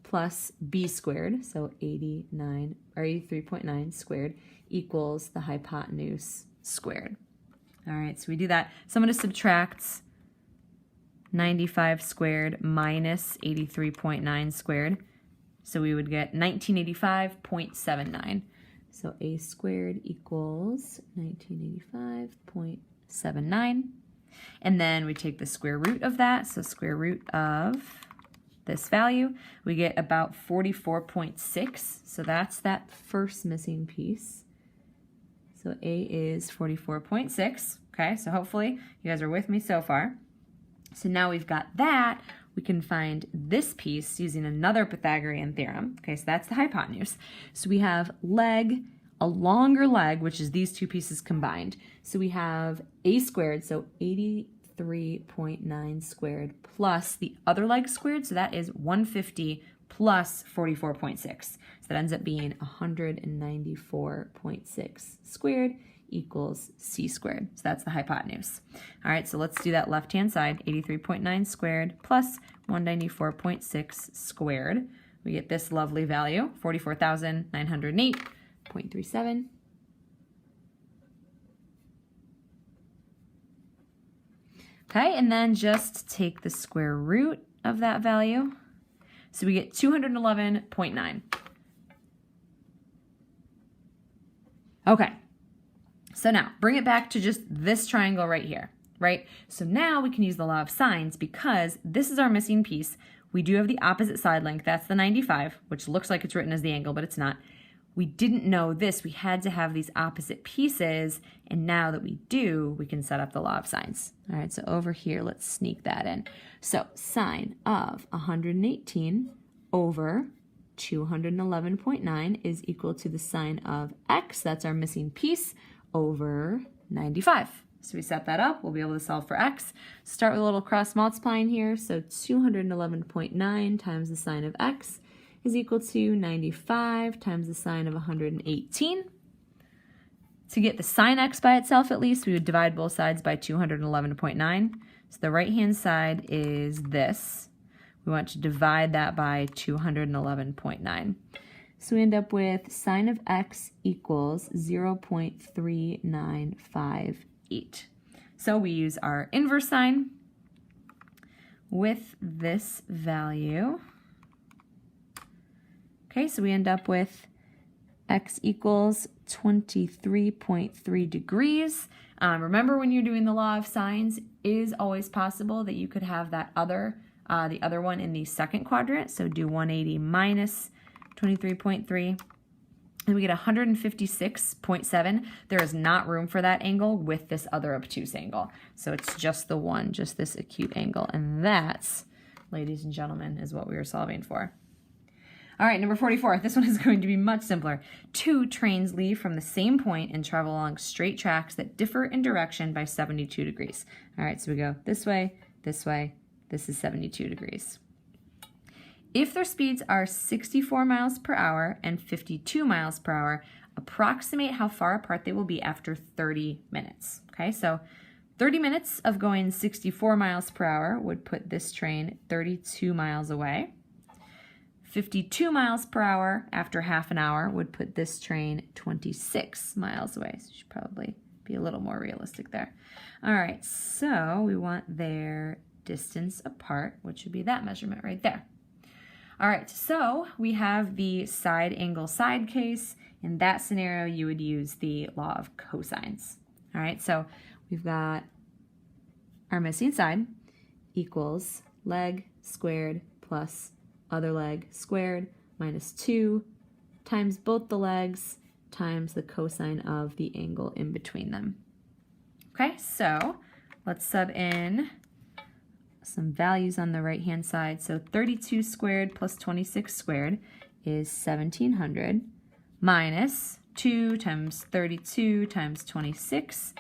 plus b squared, so 83.9 squared, equals the hypotenuse squared. All right, so we do that. So I'm going to subtract 95 squared minus 83.9 squared. So we would get 1985.79. So a squared equals 1985.79. And then we take the square root of that. So square root of this value, we get about 44.6. So that's that first missing piece. So A is 44.6. Okay, so hopefully you guys are with me so far. So now we've got that, we can find this piece using another Pythagorean theorem. Okay, so that's the hypotenuse. So we have leg, a longer leg, which is these two pieces combined. So we have a squared, so 83.9 squared plus the other leg squared, so that is 150 plus 44.6. So that ends up being 194.6 squared equals c squared. So that's the hypotenuse. All right, so let's do that left-hand side. 83.9 squared plus 194.6 squared. We get this lovely value, 44,908.37. Okay, and then just take the square root of that value. So we get 211.9. Okay, so now bring it back to just this triangle right here, right? So now we can use the law of sines because this is our missing piece. We do have the opposite side length, that's the 95, which looks like it's written as the angle, but it's not. We didn't know this, we had to have these opposite pieces, and now that we do, we can set up the law of sines. All right, so over here, let's sneak that in. So sine of 118 over 211.9 is equal to the sine of x, that's our missing piece, over 95. So we set that up, we'll be able to solve for x. Start with a little cross multiplying here, so 211.9 times the sine of x is equal to 95 times the sine of 118. To get the sine x by itself at least, we would divide both sides by 211.9. So the right-hand side is this. We want to divide that by 211.9. So we end up with sine of x equals 0.3958. So we use our inverse sine with this value. Okay, so we end up with x equals 23.3 degrees. Remember, when you're doing the law of sines, it is always possible that you could have that the other one in the second quadrant. So do 180 minus 23.3, and we get 156.7. There is not room for that angle with this other obtuse angle. So it's just the one, just this acute angle. And that's, ladies and gentlemen, is what we are solving for. All right, number 44. This one is going to be much simpler. Two trains leave from the same point and travel along straight tracks that differ in direction by 72 degrees. All right, so we go this way, this way. This is 72 degrees. If their speeds are 64 miles per hour and 52 miles per hour, approximate how far apart they will be after 30 minutes. Okay, so 30 minutes of going 64 miles per hour would put this train 32 miles away. 52 miles per hour after half an hour would put this train 26 miles away. So you should probably be a little more realistic there. All right, so we want their distance apart, which would be that measurement right there. All right, so we have the side angle side case. In that scenario, you would use the law of cosines. All right, so we've got our missing side equals leg squared plus other leg squared minus 2 times both the legs times the cosine of the angle in between them. Okay, so let's sub in some values on the right-hand side. So 32 squared plus 26 squared is 1,700 minus 2 times 32 times 26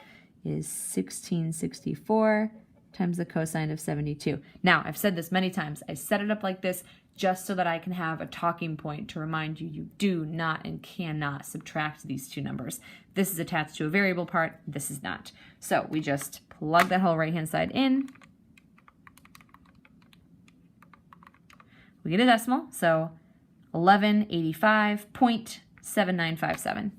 is 1,664 times the cosine of 72. Now, I've said this many times. I set it up like this just so that I can have a talking point to remind you you do not and cannot subtract these two numbers. This is attached to a variable part. This is not. So we just plug that whole right-hand side in. we get a decimal, so 1185.7957.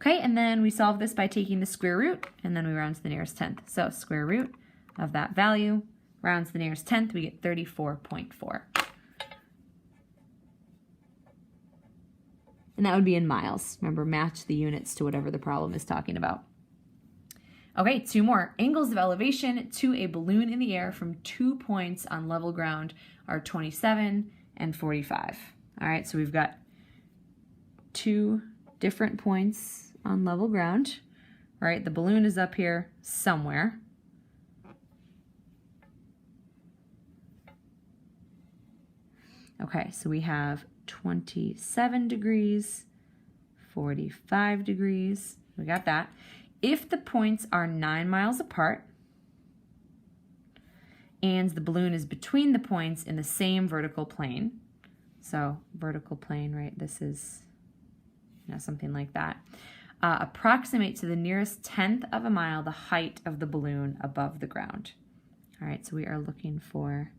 Okay, and then we solve this by taking the square root, and then we round to the nearest tenth. So square root of that value, rounds to the nearest tenth, we get 34.4. And that would be in miles. Remember, match the units to whatever the problem is talking about. Okay, two more. Angles of elevation to a balloon in the air from 2 points on level ground are 27 and 45. All right, so we've got 2 different points on level ground. All right, the balloon is up here somewhere. Okay, so we have 27 degrees, 45 degrees. We got that. If the points are 9 miles apart and the balloon is between the points in the same vertical plane, so vertical plane, right, this is something like that, approximate to the nearest tenth of a mile the height of the balloon above the ground. All right, so we are looking for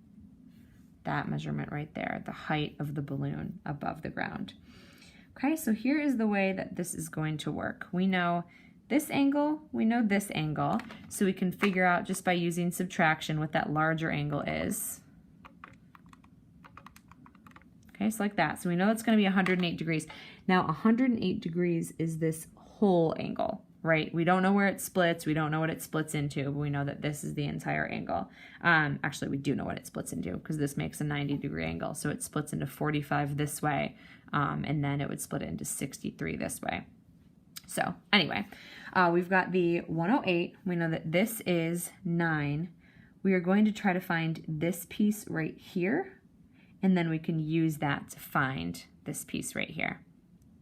that measurement right there, the height of the balloon above the ground. Okay, so here is the way that this is going to work. We know this angle, we know this angle, so we can figure out just by using subtraction what that larger angle is. Okay, so like that. So we know it's going to be 108 degrees. Now 108 degrees is this whole angle, right? We don't know where it splits. We don't know what it splits into, but we know that this is the entire angle. Actually, we do know what it splits into because this makes a 90-degree angle. So it splits into 45 this way, and then it would split into 63 this way. So anyway, we've got the 108. We know that this is 9. We are going to try to find this piece right here, and then we can use that to find this piece right here.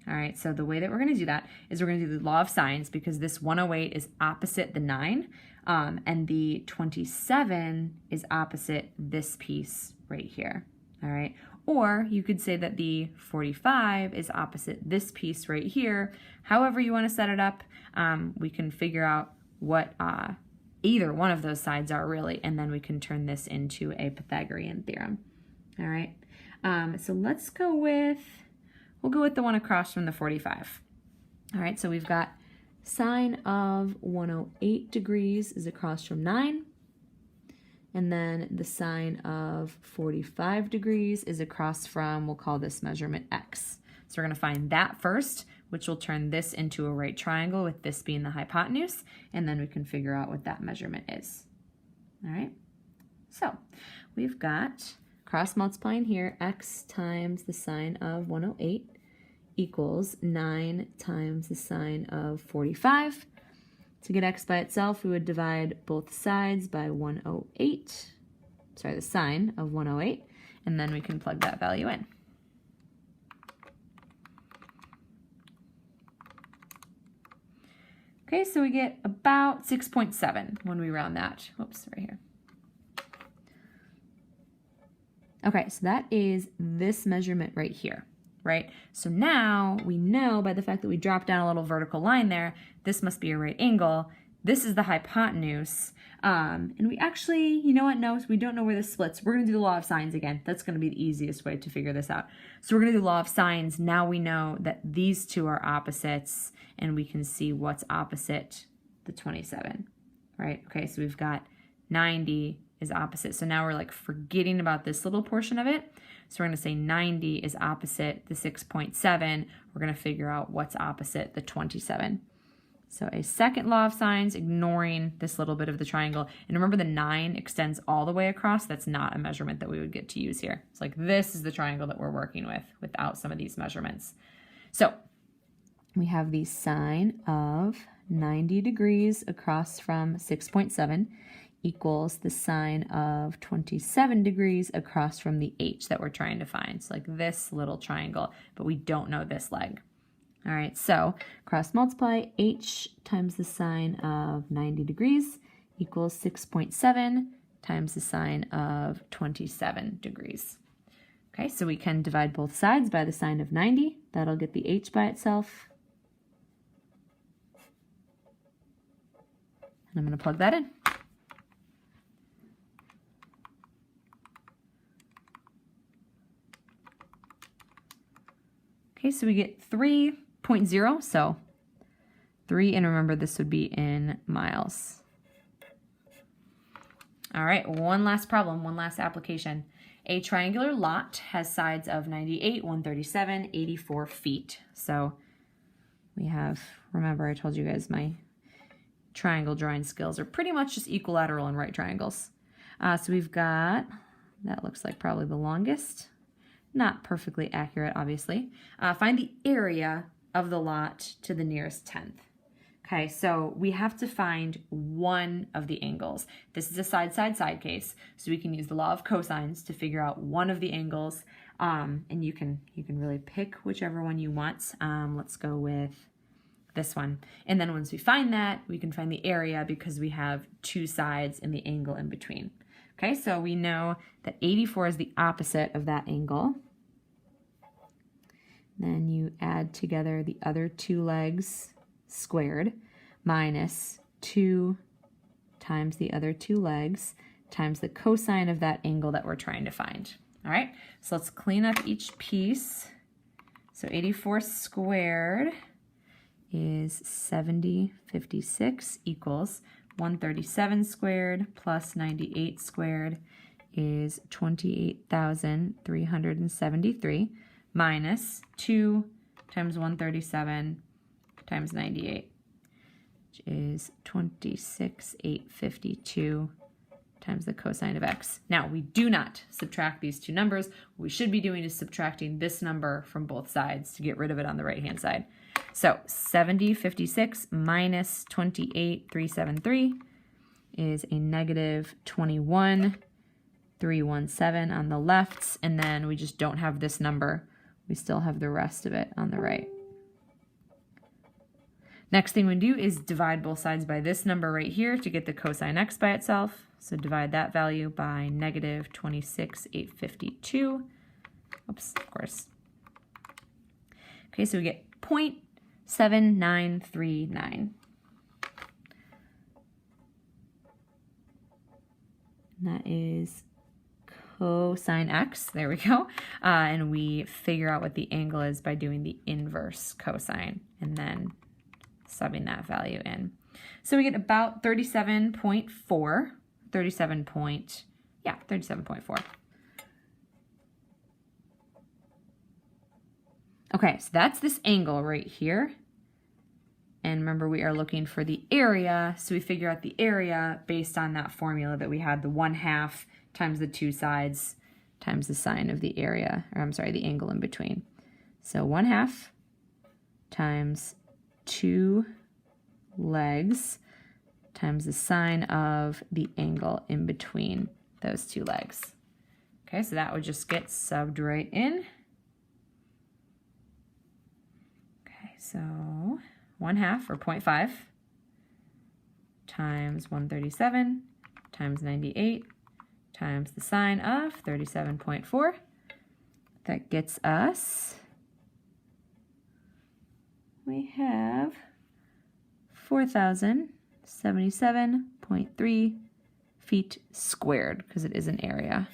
All right, so the way that we're going to do that is we're going to do the law of sines because this 108 is opposite the 9, and the 27 is opposite this piece right here. All right, or you could say that the 45 is opposite this piece right here. However you want to set it up, we can figure out what either one of those sides are really, and then we can turn this into a Pythagorean theorem. All right, so let's go with, we'll go with the one across from the 45. All right, so we've got sine of 108 degrees is across from 9. And then the sine of 45 degrees is across from, we'll call this measurement x. So we're going to find that first, which will turn this into a right triangle with this being the hypotenuse, and then we can figure out what that measurement is. All right, so we've got cross multiplying here, x times the sine of 108 equals 9 times the sine of 45. To get x by itself, we would divide both sides by 108, the sine of 108, and then we can plug that value in. Okay, so we get about 6.7 when we round that. Whoops, right here. Okay, so that is this measurement right here, right? So now we know by the fact that we dropped down a little vertical line there, this must be a right angle. This is the hypotenuse. And we actually, you know what, no, we don't know where this splits. We're gonna do the law of sines again. That's gonna be the easiest way to figure this out. So we're gonna do the law of sines. Now we know that these two are opposites, and we can see what's opposite the 27, right? Okay, so we've got 90 is opposite. So now we're like forgetting about this little portion of it. So we're going to say 90 is opposite the 6.7. We're going to figure out what's opposite the 27. So a second law of sines, ignoring this little bit of the triangle. And remember the 9 extends all the way across. That's not a measurement that we would get to use here. It's like this is the triangle that we're working with without some of these measurements. So we have the sine of 90 degrees across from 6.7 equals the sine of 27 degrees across from the h that we're trying to find. So like this little triangle, but we don't know this leg. All right, so cross multiply h times the sine of 90 degrees equals 6.7 times the sine of 27 degrees. Okay, so we can divide both sides by the sine of 90. That'll get the h by itself. And I'm going to plug that in. Okay, so we get 3.0, so 3, and remember this would be in miles. All right, one last problem, one last application. A triangular lot has sides of 98, 137, 84 feet. So we have, remember I told you guys my triangle drawing skills are pretty much just equilateral and right triangles. So we've got, that looks like probably the longest. Not perfectly accurate, obviously. Find the area of the lot to the nearest tenth. Okay, so we have to find one of the angles. This is a side-side-side case, so we can use the law of cosines to figure out one of the angles, and you can really pick whichever one you want. Let's go with this one. And then once we find that, we can find the area because we have two sides and the angle in between. Okay, so we know that 84 is the opposite of that angle. Then you add together the other two legs squared minus 2 times the other two legs times the cosine of that angle that we're trying to find. All right, so let's clean up each piece. So 84 squared is 7056 equals 137 squared plus 98 squared is 28,373 minus 2 times 137 times 98, which is 26,852 times the cosine of x. Now, we do not subtract these two numbers. What we should be doing is subtracting this number from both sides to get rid of it on the right-hand side. So 7056 minus 28,373 is a negative 21,317 on the left, and then we just don't have this number. We still have the rest of it on the right. Next thing we do is divide both sides by this number right here to get the cosine x by itself. So divide that value by negative 26,852. Oops, of course. Okay, so we get 0.7939. And that is cosine x. There we go. And we figure out what the angle is by doing the inverse cosine and then subbing that value in. So we get about 37.4. 37.4. Okay, so that's this angle right here. And remember, we are looking for the area, so we figure out the area based on that formula that we had, the 1/2 times the two sides times the sine of the area, or I'm sorry, the angle in between. So 1/2 times 2 legs times the sine of the angle in between those two legs. Okay, so that would just get subbed right in. Okay, so 1/2 or 0.5 times 137 times 98 times the sine of 37.4. That gets us, we have 4,077.3 feet squared because it is an area.